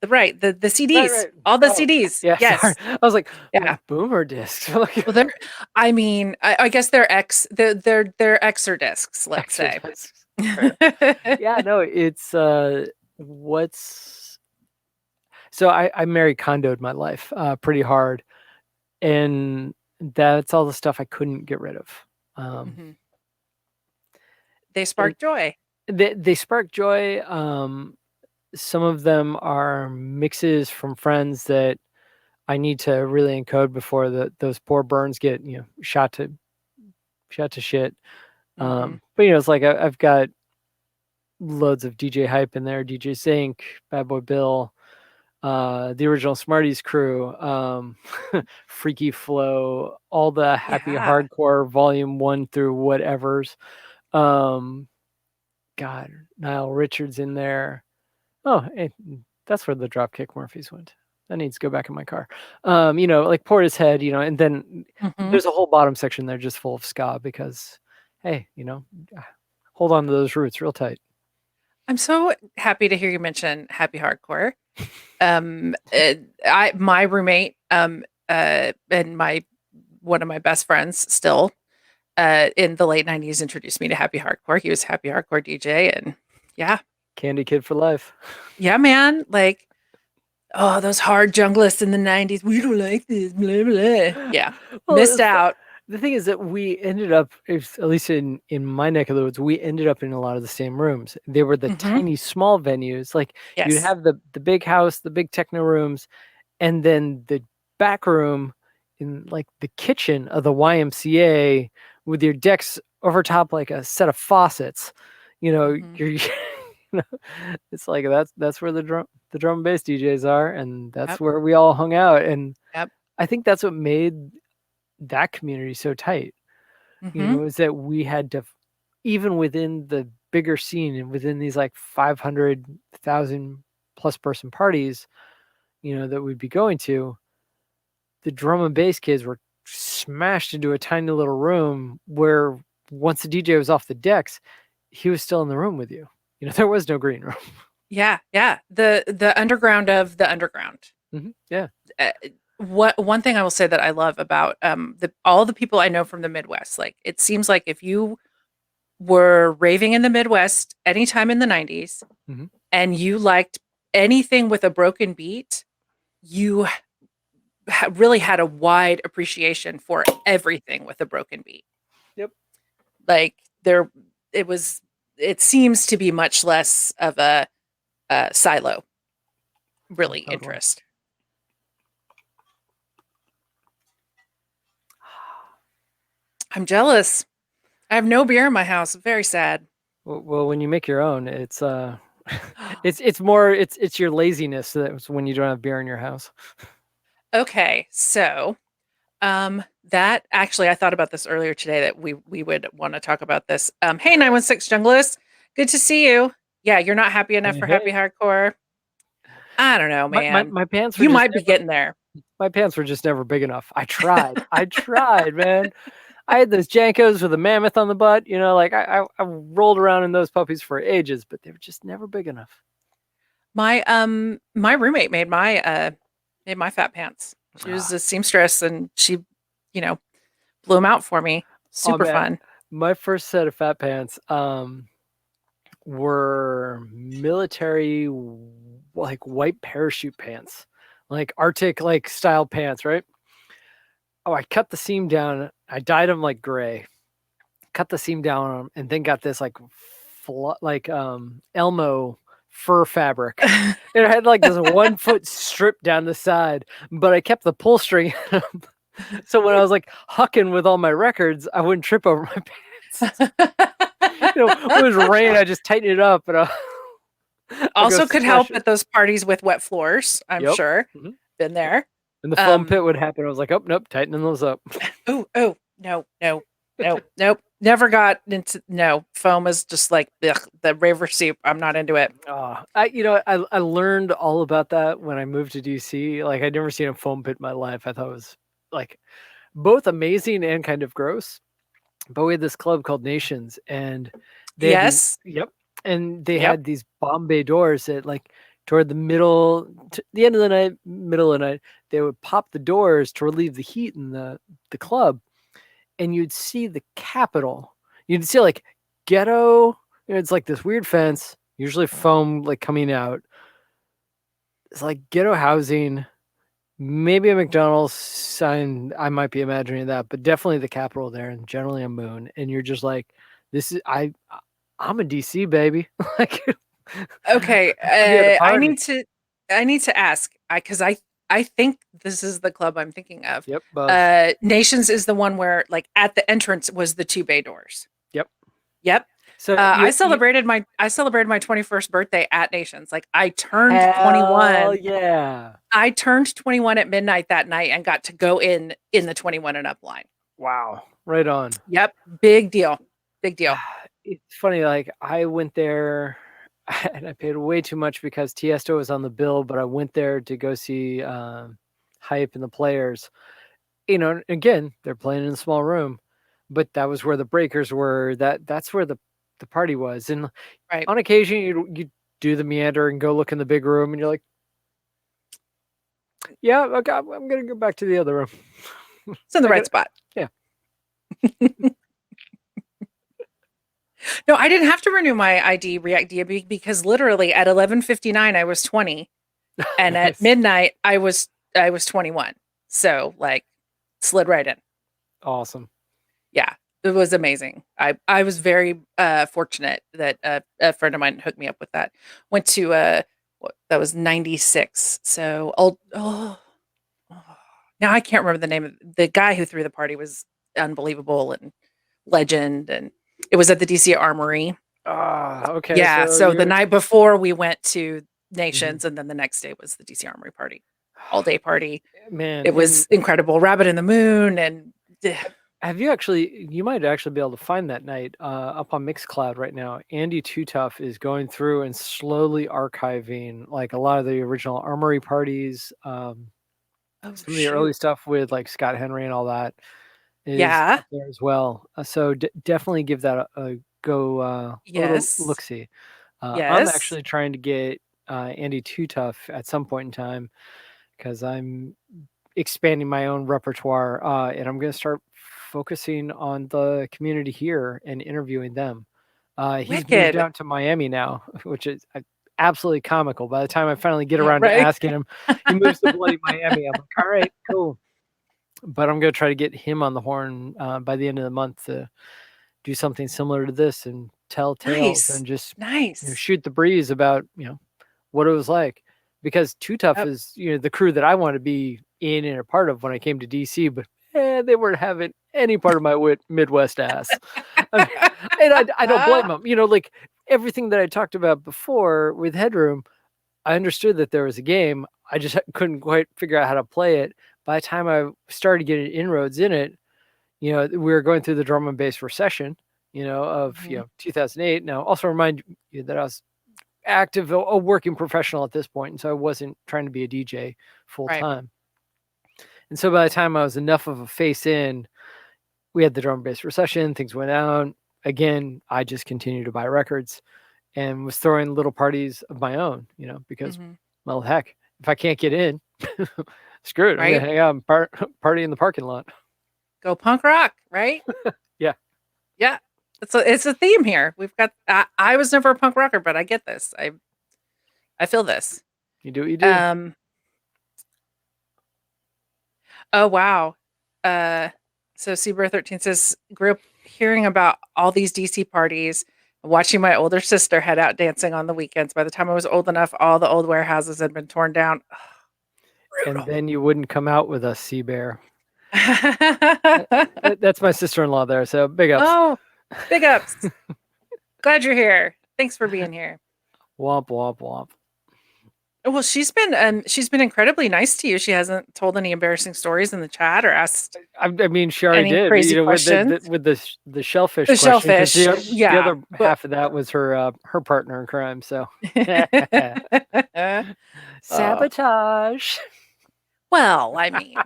The right, the Right, CDs, right. all the Oh, CDs. yeah. Sorry, Yes, I was like, yeah. boomer discs. Well, they're. I mean, I guess they're Xer discs. Let's Extra say. discs. Fair. Yeah, no, it's what's so I Mary Kondoed my life pretty hard, and that's all the stuff I couldn't get rid of. Um, Mhm. They and spark joy. they spark joy. Some of them are mixes from friends that I need to really encode before those poor burns get shot to shit. Mhm. But it's like I've got loads of DJ hype in there, DJ Zinc, Bad Boy Bill, the original Smarties crew, Freaky Flow, all the Happy Yeah. Hardcore Volume 1 through whatevers. Um, God, Nile Richards in there. Oh, hey, that's where the Dropkick Murphys went. That needs to go back in my car. Like Portishead, and then Mhm. there's a whole bottom section there just full of ska because, hey, hold on to those roots real tight. I'm so happy to hear you mention happy hardcore. I my roommate and my one of my best friends still in the late 90s introduced me to happy hardcore. He was a happy hardcore DJ and yeah. Candy Kid for life. Yeah, man. Like, oh, those hard junglists in the 90s. We don't like this. Blah, blah. Yeah. Well, Missed out. the thing is that we ended up, at least in my neck of the woods, we ended up in a lot of the same rooms. They were the Mhm. tiny, small venues. Like you'd Yes. have the big house, the big techno rooms, and then the back room in like the kitchen of the YMCA with your decks over top like a set of faucets. Mhm. You're it's like that's where the drum and bass DJs are, and that's Yep. where we all hung out. And Yep. I think that's what made that community so tight, Mhm. is that we had to, even within the bigger scene and within these like 500,000 plus person parties, that we'd be going to, the drum and bass kids were smashed into a tiny little room where once the DJ was off the decks, he was still in the room with you. There was no green room. Yeah, yeah. The underground of the underground. Yeah. One thing I will say that I love about all the people I know from the Midwest, like it seems like if you were raving in the Midwest anytime in the 90s Mhm. and you liked anything with a broken beat, you really had a wide appreciation for everything with a broken beat. Yep. Like it seems to be much less of a silo really Totally. interest. I'm jealous. I have no beer in my house. Very sad. Well, when you make your own, it's it's more it's your laziness that's when you don't have beer in your house. Okay, so that actually I thought about this earlier today that we would want to talk about this. Hey 916 Junglist, good to see you. Yeah, you're not happy enough for Happy Hardcore. I don't know, man. My pants were You just might be getting there. my pants were just never big enough. I tried, man. I had those Jankos with a mammoth on the butt. Like I rolled around in those puppies for ages, but they were just never big enough. My roommate made my fat pants. She was a seamstress and she, blew them out for me. Super fun. My first set of fat pants were military like white parachute pants, like Arctic like style pants, right? Oh, I cut the seam down. I dyed them like gray. Cut the seam down on them, and then got this like Elmo fur fabric. It had like this 1 foot strip down the side, but I kept the pull string. So when I was like hucking with all my records, I wouldn't trip over my pants. When it was rain, I just tightened it up. And also could help at those parties with wet floors, I'm sure. Mm-hmm. Been there. And the foam pit would happen. I was like, oh, nope, tightening those up. Oh, no. Nope. Never got into, no. Foam is just like the river soup. I'm not into it. I learned all about that when I moved to DC. Like, I'd never seen a foam pit in my life. I thought it was like both amazing and kind of gross. But we had this club called Nations, and they and they had these Bombay doors that, like, toward the the end of the night, middle of the night, they would pop the doors to relieve the heat in the club, and you'd see the Capitol. You'd see like ghetto. It's like this weird fence, usually foam, like coming out. It's like ghetto housing. Maybe a McDonald's sign. I might be imagining that, but definitely the Capitol there, and generally a moon. And you're just like, I'm a DC baby. Like, okay, I need to ask because I think this is the club I'm thinking of. Yep. Nations is the one where like at the entrance was the 2 bay doors. Yep. So I celebrated my 21st birthday at Nations. Like I turned 21. Yeah. I turned 21 at midnight that night and got to go in the 21 and up line. Wow. Right on. Yep. Big deal. It's funny. Like I went there and I paid way too much because Tiesto was on the bill, but I went there to go see Hype and the Players. Again, they're playing in a small room, but that was where the breakers were. That's where the party was. And on occasion you do the meander and go look in the big room and you're like, yeah, okay, I'm gonna go back to the other room. It's in the right spot. Yeah. No, I didn't have to renew my ID React DB because literally at 11:59 I was 20 and Nice. at midnight I was 21. So like slid right in. Awesome. Yeah, it was amazing. I was very fortunate that a friend of mine hooked me up with that. Went to that was 96. So now I can't remember the name of the guy who threw the party. Was unbelievable and legend, and it was at the DC Armory. Okay. Yeah, so the night before we went to Nations, and then the next day was the DC Armory party, all day party. Man, It was incredible. Rabbit in the Moon, and Have you actually? You might actually be able to find that night up on Mixcloud right now. Andy Too Tough is going through and slowly archiving like a lot of the original Armory parties. Oh Some of the early shoot. stuff with like Scott Henry and all that is Yeah. up there as well. So definitely give that a go, a little Yes. look see. I'm Yes. actually trying to get Andy Too Tough at some point in time because I'm expanding my own repertoire, and I'm going to start focusing on the community here and interviewing them. He's moved Wicked. out to Miami now, which is absolutely comical. By the time I finally get Yeah, around to right. asking him, he moves to bloody Miami. I'm like, all right, cool. But I'm going to try to get him on the horn by the end of the month to do something similar to this and tell tales Nice. and just Nice. shoot the breeze about what it was like. Because Too Tough Yep. is the crew that I want to be in and a part of when I came to DC, but they weren't having any part of my Midwest ass. I mean, and I don't blame them. Like everything that I talked about before with Headroom, I understood that there was a game. I just couldn't quite figure out how to play it. By the time I started getting inroads in it, we were going through the drum and bass recession, of Mhm. 2008. Now, also remind you that I was active, a working professional at this point, and so I wasn't trying to be a DJ full Right. time. And so by the time I was enough of a face in, we had the drum and bass recession. Things went out. Again, I just continued to buy records and was throwing little parties of my own, because, Mhm. well, heck, if I can't get in, screw it. I'm gonna Right. hang out and party in the parking lot. Go punk rock, right? Yeah, Yeah. It's a theme here. We've got I was never a punk rocker, but I get this. I feel this. you do what you do. Um oh wow. Uh so Seabird 13 says grew up hearing about all these DC parties, watching my older sister head out dancing on the weekends. By the time I was old enough, all the old warehouses had been torn down. And Brutal. then you wouldn't come out with us, Sea Bear. That's my sister-in-law there, so big ups. Oh, big ups. Glad you're here. Thanks for being here. Womp womp womp. Well, she's been incredibly nice to you. She hasn't told any embarrassing stories in the chat or asked I mean, she already any did, crazy with questions. the shellfish The question, because shellfish, the yeah, other but half of that was her partner in crime. So uh, sabotage. well, I mean,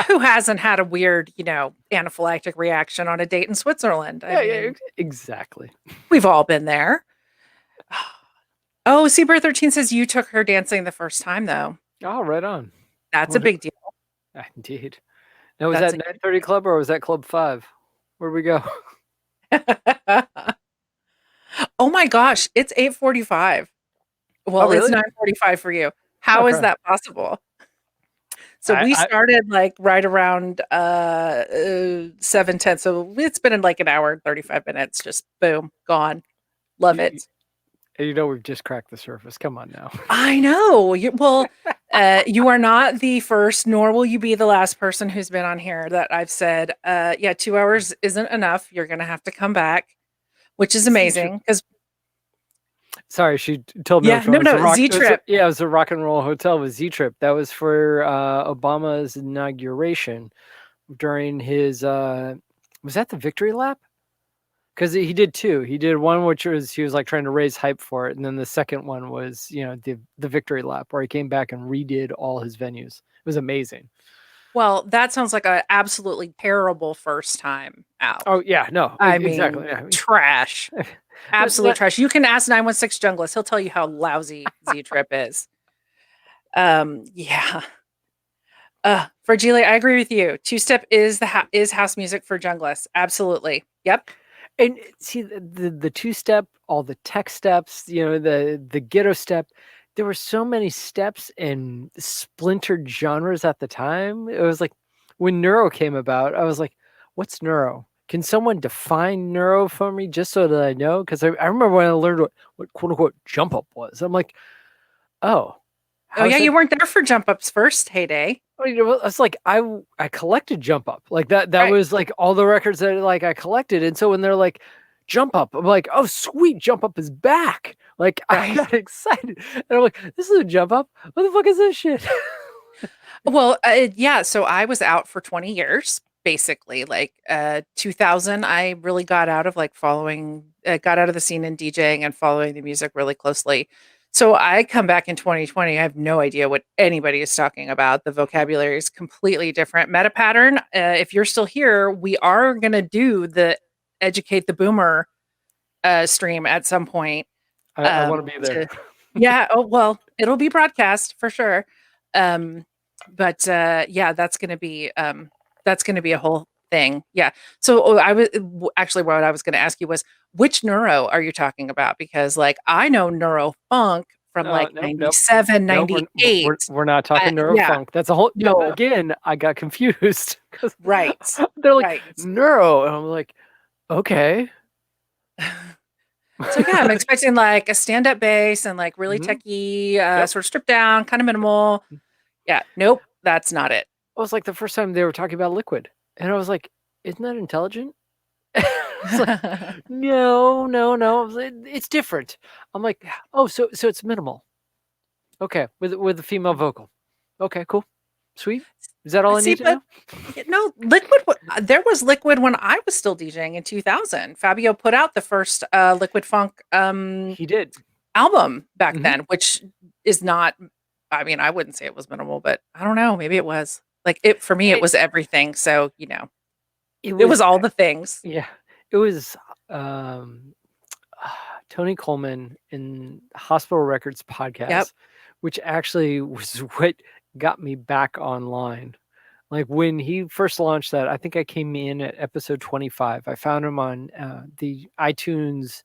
who hasn't had a weird, anaphylactic reaction on a date in Switzerland? I Yeah, mean, exactly. we've all been there. Oh, Seabird 13 says you took her dancing the first time, though. Oh, right on. That's a big deal. Indeed. Now, was That's that 9:30 Club or was that Club 5? Where'd we go? Oh my gosh, it's 8:45. Oh, Well, it's really? 9:45 for you. Oh, How is crap. that possible? So we I started like right around 7:10. So it's been in like an hour and 35 minutes. Just boom, gone. Love you, it. we've just cracked the surface. Come on now. I know. You are not the first, nor will you be the last person who's been on here that I've said, yeah, 2 hours isn't enough. You're gonna have to come back, which is amazing. Because Sorry, she told me I yeah, was wrong. no, Z Trip. It was a Rock and Roll Hotel with Z Trip. That was for Obama's inauguration during his. Was that the victory lap? Because he did two. He did one which was he was like trying to raise hype for it, and then the second one was the victory lap where he came back and redid all his venues. It was amazing. Well, that sounds like an absolutely terrible first time out. Oh yeah, no, I exactly. mean, Yeah. trash. Absolute trash. You can ask 916 Junglist. He'll tell you how lousy Z Trip is. Yeah. For Julie, I agree with you. Two step is is house music for Junglist. Absolutely. Yep. And see the two step, all the tech steps, the ghetto step. There were so many steps and splintered genres at the time. It was like when neuro came about, I was like, "What's neuro? Can someone define neuro for me just so that I know?" Because I remember when I learned what quote unquote jump up was. I'm like, "Oh, Oh how's yeah, that?" you weren't there for Jump Up's first heyday. Oh, it's like I collected Jump Up like that. That Right. was like all the records that like I collected, and so when they're like Jump Up, I'm like, oh sweet, Jump Up is back. Like I Right. got excited, and I'm like, this is a Jump Up. What the fuck is this shit? Well, yeah. So I was out for 20 years. basically. Like 2000, I really got out of like got out of the scene in DJing and following the music really closely. So I come back in 2020. I have no idea what anybody is talking about. The vocabulary is completely different. Meta pattern. If you're still here, we are going to do the Educate the Boomer stream at some point. I want to be there. Yeah. Oh, well, it'll be broadcast for sure. But yeah, that's going to be a whole thing. Yeah. So actually, what I was going to ask you was, which neuro are you talking about? Because like I know neurofunk from like Nope. 97, No, 98. we're not talking Yeah. neurofunk. That's a whole. No. Again, I got confused because Right. they're like Right. neuro, and I'm like, okay. So yeah, I'm expecting like a stand-up bass and like really Mhm. techie, Yep. sort of stripped down, kind of minimal. Yeah. Nope. That's not it. It was like the first time they were talking about liquid, and I was like, isn't that intelligent? It's like, no. I was like, it's different. I'm like, oh, so it's minimal. Okay, with a female vocal. Okay, cool, sweet. Is that all I See, need to but know? no, liquid. There was liquid when I was still DJing in 2000. Fabio put out the first liquid funk He did. album back Mhm. then, which is not. I mean, I wouldn't say it was minimal, but I don't know. Maybe it was. Like it for me, it was everything. So it was all the things. Yeah, it was um, Tony Coleman in Hospital Records podcast, Yep. which actually was what got me back online. Like when he first launched that, I think I came in at episode 25. I found him on the iTunes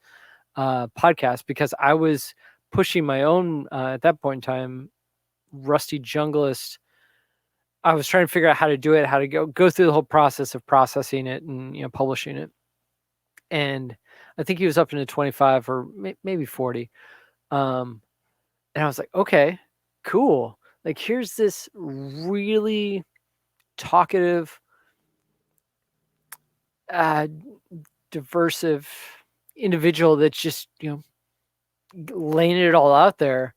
podcast because I was pushing my own, at that point in time, Rusty Junglist. I was trying to figure out how to do it, how to go through the whole process of processing it and publishing it. And I think he was up into 25 or maybe 40. And I was like, okay, cool. Like here's this really talkative, diversive individual that's just laying it all out there.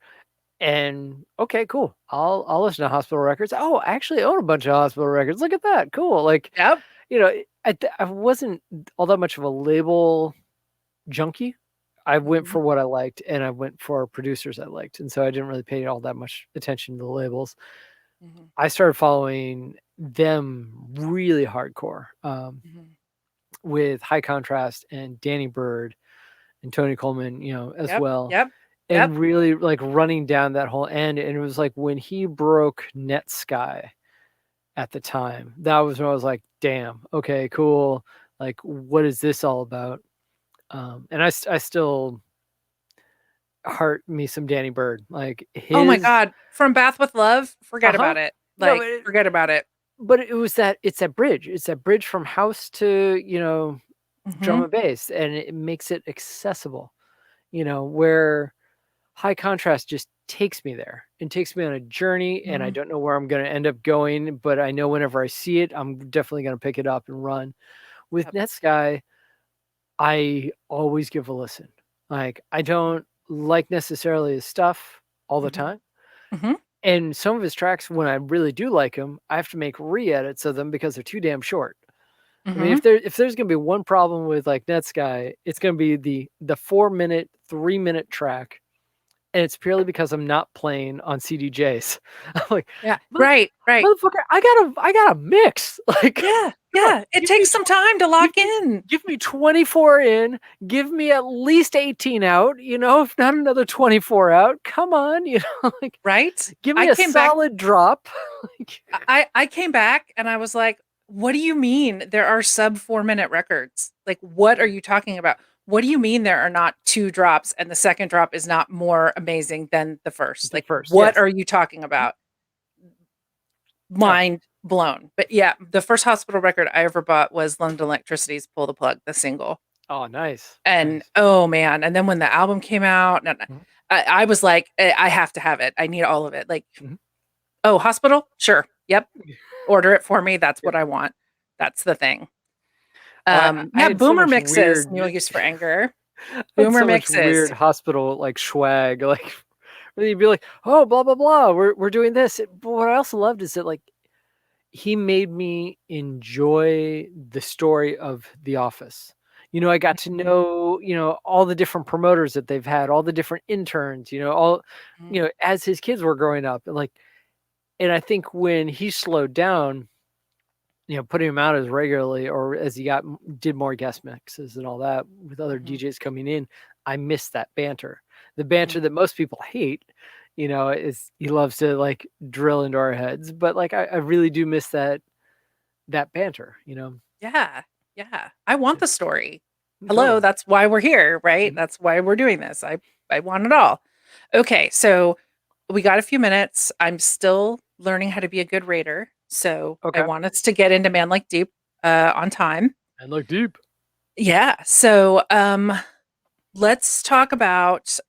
And okay, cool. I'll listen to Hospital Records. Oh, I actually own a bunch of Hospital Records. Look at that. Cool. Like, Yep. I wasn't all that much of a label junkie. I went for what I liked, and I went for producers I liked, and so I didn't really pay all that much attention to the labels. I started following them really hardcore with High Contrast and Danny Bird and Tony Coleman, as well. Yep. And really like running down that whole end. And it was like when he broke Netsky at the time, that was when I was like, damn, okay, cool. Like, what is this all about? And I still heart me some Danny Bird. Like Oh my God. From Bath with Love, forget about it. No, Like, forget about it. But it's that bridge. It's that bridge from house to, drum and bass. And it makes it accessible, where High Contrast just takes me there and takes me on a journey, and I don't know where I'm going to end up going, but I know whenever I see it, I'm definitely going to pick it up and run. With Netsky, I always give a listen. Like I don't like necessarily his stuff all the time. And some of his tracks, when I really do like them, I have to make re-edits of them because they're too damn short. I mean, if there's going to be one problem with like Netsky, it's going to be the 4-minute, 3-minute track. And it's purely because I'm not playing on CDJs. I'm like, right. Motherfucker, I got a mix. Like, yeah. It takes some time to lock in. Give me 24 in. Give me at least 18 out. If not another 24 out. Come on, like right. Give me a solid drop. I came back and I was like, what do you mean there are sub 4-minute records? Like, what are you talking about? What do you mean there are not 2 drops and the second drop is not more amazing than the first? What are you talking about? Mind blown. But yeah, the first Hospital record I ever bought was London Electricity's Pull the Plug, the single. Oh, nice. And oh man. And then when the album came out, I was like, I have to have it. I need all of it. Like, oh, Hospital? Sure. Yep. Order it for me. That's what I want. That's the thing. Boomer mixes, New Use for Anger. Boomer mixes. Weird Hospital like swag, like you'd be like, oh, blah blah blah, we're doing this. But what I also loved is that like he made me enjoy the story of The Office. I got to Mhm, know, all the different promoters that they've had, all the different interns, mhm, as his kids were growing up. And I think when he slowed down, putting him out as regularly or as he did more guest mixes and all that with other mhm, DJs coming in, I missed that banter. The banter mhm. that most people hate, is he loves to like drill into our heads. But like I really do miss that banter. Yeah, yeah. I want the story. Hello, Totally. that's why we're here, right? Mhm. That's why we're doing this. I want it all. Okay, so we got a few minutes. I'm still learning how to be a good raider, so I Okay. want us to get into Man Like Deep on time. And look deep. Yeah. So let's talk about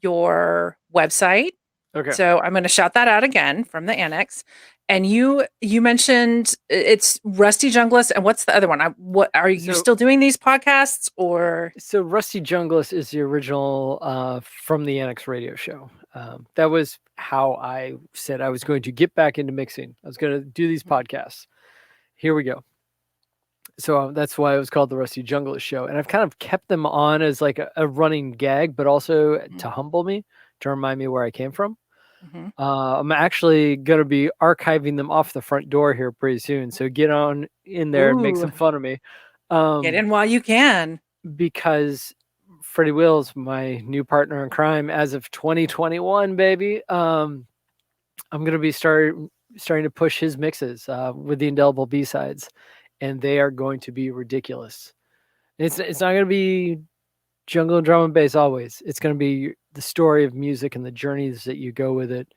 your website. Okay. So I'm going to shout that out again from the annex. And you mentioned it's Rusty Junglist, and what's the other one? What are you So still doing these podcasts or? so Rusty Junglist is the original From the Annex radio show. That was how I said I was going to get back into mixing. I was going to do these podcasts. Here we go. So that's why it was called the Rusty Junglist Show, and I've kind of kept them on as like a running gag, but also to humble me, to remind me where I came from. Mm-hmm. I'm actually going to be archiving them off the front door here pretty soon. So get on in there and make Ooh, some fun of me. get Um, in while you can. because Freddie Wills, my new partner in crime as of 2021, baby, I'm going to be starting to push his mixes with the indelible B-sides, and they are going to be ridiculous. It's not going to be jungle and drum and bass always. It's going to be the story of music and the journeys that you go with it.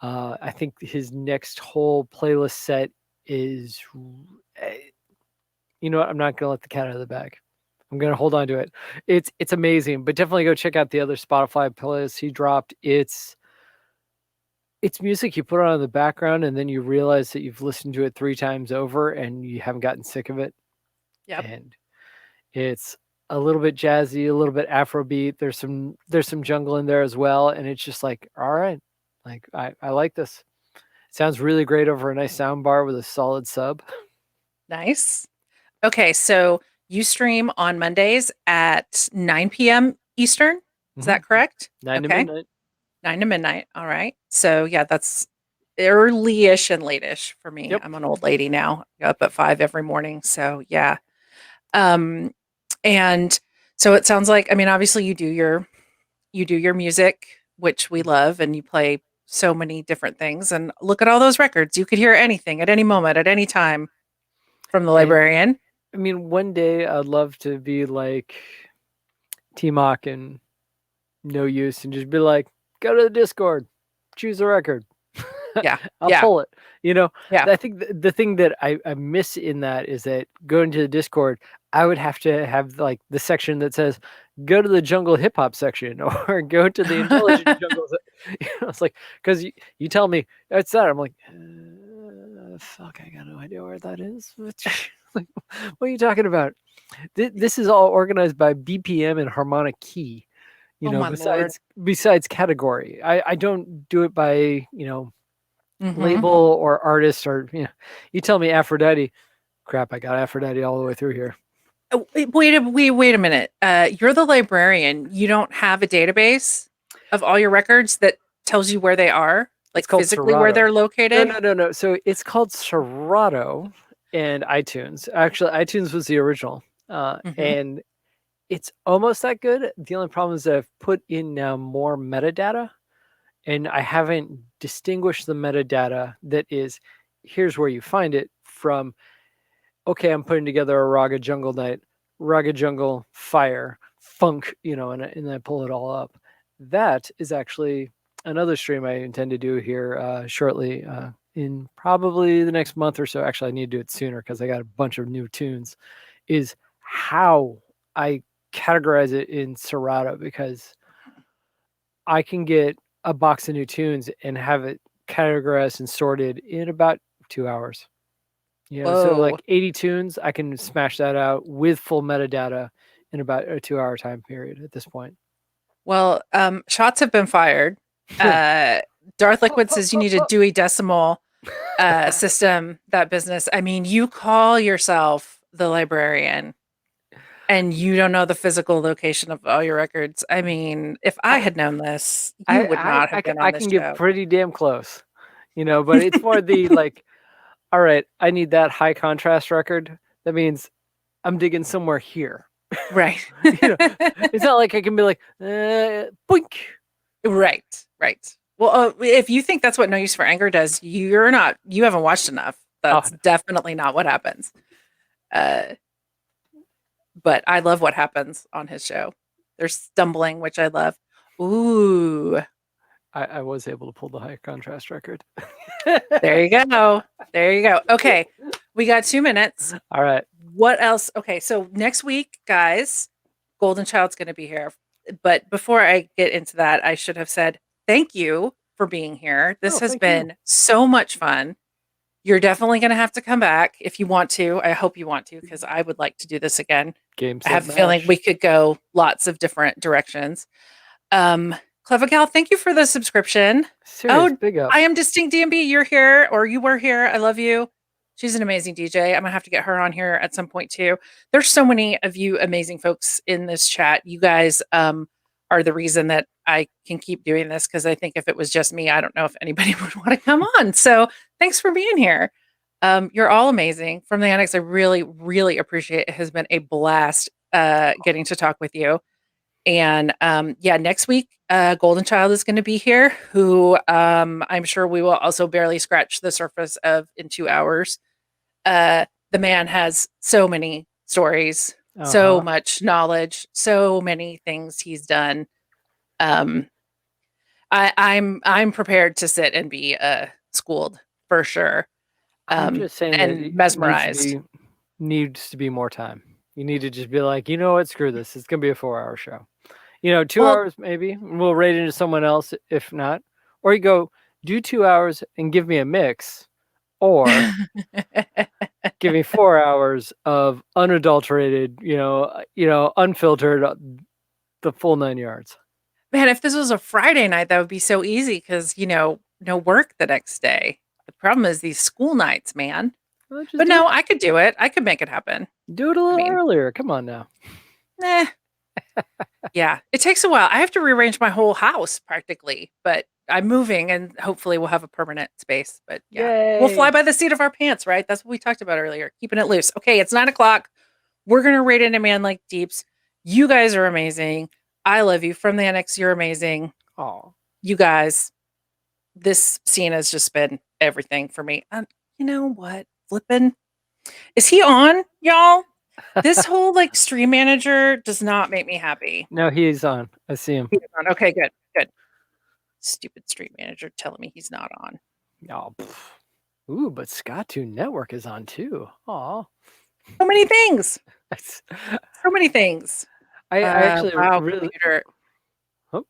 I think his next whole playlist set is, eh, you know what? I'm not going to let the cat out of the bag. I'm going to hold on to it. It's amazing, but definitely go check out the other Spotify playlists he dropped. It's music you put on in the background and then you realize that you've listened to it 3 times over and you haven't gotten sick of it. Yep. And it's a little bit jazzy, a little bit Afrobeat. There's some jungle in there as well, and it's just like, all right, like I like this. Sounds really great over a nice sound bar with a solid sub. Nice. Okay, so you stream on Mondays at 9 p.m. Eastern. Is Mhm. that correct? 9 to Okay. midnight. 9 to midnight. All right. So yeah, that's early-ish and late-ish for me. Yep. I'm an old lady now. I get up at 5 every morning. So yeah. Um, and so it sounds like, I mean, obviously you do your music, which we love, and you play so many different things. And look at all those records. You could hear anything at any moment, at any time from the And librarian. I mean, one day I'd love to be like T-Mock and No Use and just be like, go to the Discord, choose a record. Yeah. I'll Yeah. pull it. You know, Yeah. I think the thing that I miss in that is that going to the Discord, I would have to have like the section that says, go to the jungle hip hop section or go to the intelligent jungle. It's like, because you tell me it's that. I'm like, fuck, I got no idea where that is. Like, what are you talking about? This is all organized by BPM and harmonic key. Oh my lord. Besides category, I don't do it by Hmm. label or artist or you tell me Aphrodite. Crap, I got Aphrodite all the way through here. Wait a minute. You're the librarian. You don't have a database of all your records that tells you where they are, It's like called physically where Serato. they're No, located? no, no, no. So it's called Serato and iTunes. Actually, iTunes was the original, Hmm. and it's almost that good. The only problem is that I've put in now more metadata, and I haven't distinguished the metadata that is here's where you find it from. Okay, I'm putting together a Raga Jungle night, Raga Jungle Fire, Funk, and then I pull it all up. That is actually another stream I intend to do here shortly, in probably the next month or so. Actually, I need to do it sooner because I got a bunch of new tunes. Is how I categorize it in Serato because I can get a box of new tunes and have it categorized and sorted in about 2 hours. So Whoa. like 80 tunes, I can smash that out with full metadata in about a 2 hour time period at this point. Well, shots have been fired. Uh, Darth Liquid says you need a Dewey Decimal. system, that business. I mean, you call yourself the librarian and you don't know the physical location of all your records. I mean, if I had known this, you would not have been I on this can get show. pretty damn close, but it's more the like, all right, I need that high contrast record. That means I'm digging somewhere here. Right. It's not like I can be like, boink. Right. Well, if you think that's what No Use for Anger does, you haven't watched enough. That's definitely not what happens. But I love what happens on his show. There's stumbling, which I love. Ooh. I was able to pull the high contrast record. There you go. Okay. We got 2 minutes. All right. What else? Okay. So next week, guys, Golden Child's going to be here. But before I get into that, I should have said thank you for being here. This has been so much fun. You're definitely going to have to come back if you want to. I hope you want to, because I would like to do this again. I have a feeling we could go lots of different directions. Clever Gal, thank you for the subscription. Big up. I am Distinct DMB. You're here, or you were here. I love you. She's an amazing DJ. I'm gonna have to get her on here at some point too. There's so many of you amazing folks in this chat. You guys are the reason that I can keep doing this, because I think if it was just me, I don't know if anybody would want to come on. So thanks for being here. You're all amazing. From the Annex, I really, really appreciate it. It has been a blast getting to talk with you. And next week, Golden Child is going to be here, who I'm sure we will also barely scratch the surface of in 2 hours. The man has so many stories, so much knowledge, so many things he's done. I'm prepared to sit and be schooled for sure. I'm just saying and that mesmerized. Needs to be more time. You need to just be like, you know what, screw this. It's gonna be a 4-hour show. 2 hours maybe. We'll rate into someone else if not. Or you go do 2 hours and give me a mix, or give me 4 hours of unadulterated, unfiltered, the full 9 yards. Man, if this was a Friday night, that would be so easy because, no work the next day. The problem is these school nights, man. But no, I could do it. I could make it happen. Do it a little earlier. Come on now. Yeah, it takes a while. I have to rearrange my whole house practically, but I'm moving and hopefully we'll have a permanent space. But yeah, we'll fly by the seat of our pants, right? That's what we talked about earlier, keeping it loose. Okay, it's 9:00. We're going to rate in a man like Deeps. You guys are amazing. I love you. From the Annex, you're amazing. Oh, you guys, this scene has just been everything for me. You know what? Flippin'. Is he on, y'all? This whole stream manager does not make me happy. No, he's on. I see him. He's on. Okay, good. Stupid stream manager telling me he's not on. Oh, ooh, but Scott2 Network is on too. Aw. So many things. So many things. I actually really. Computer. Oh.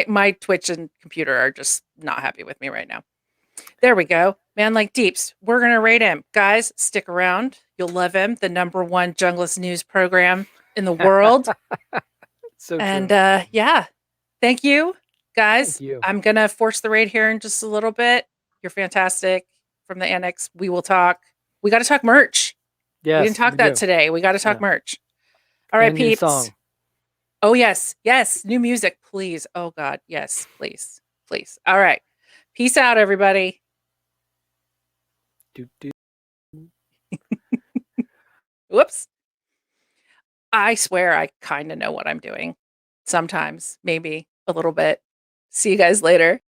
My Twitch and computer are just not happy with me right now. There we go. Man like Deeps. We're going to rate him. Guys, stick around. You'll love him. The #1 junglist news program in the world. So and thank you, guys. Thank you. I'm going to force the raid here in just a little bit. You're fantastic. From the Annex, we will talk. We got to talk merch. Yes, we didn't talk that today. We got to talk merch. All right, peeps. Song. Oh, yes. New music, please. Oh, God. Yes, please. All right. Peace out, everybody. Whoops. I swear I kind of know what I'm doing. Sometimes, maybe a little bit. See you guys later.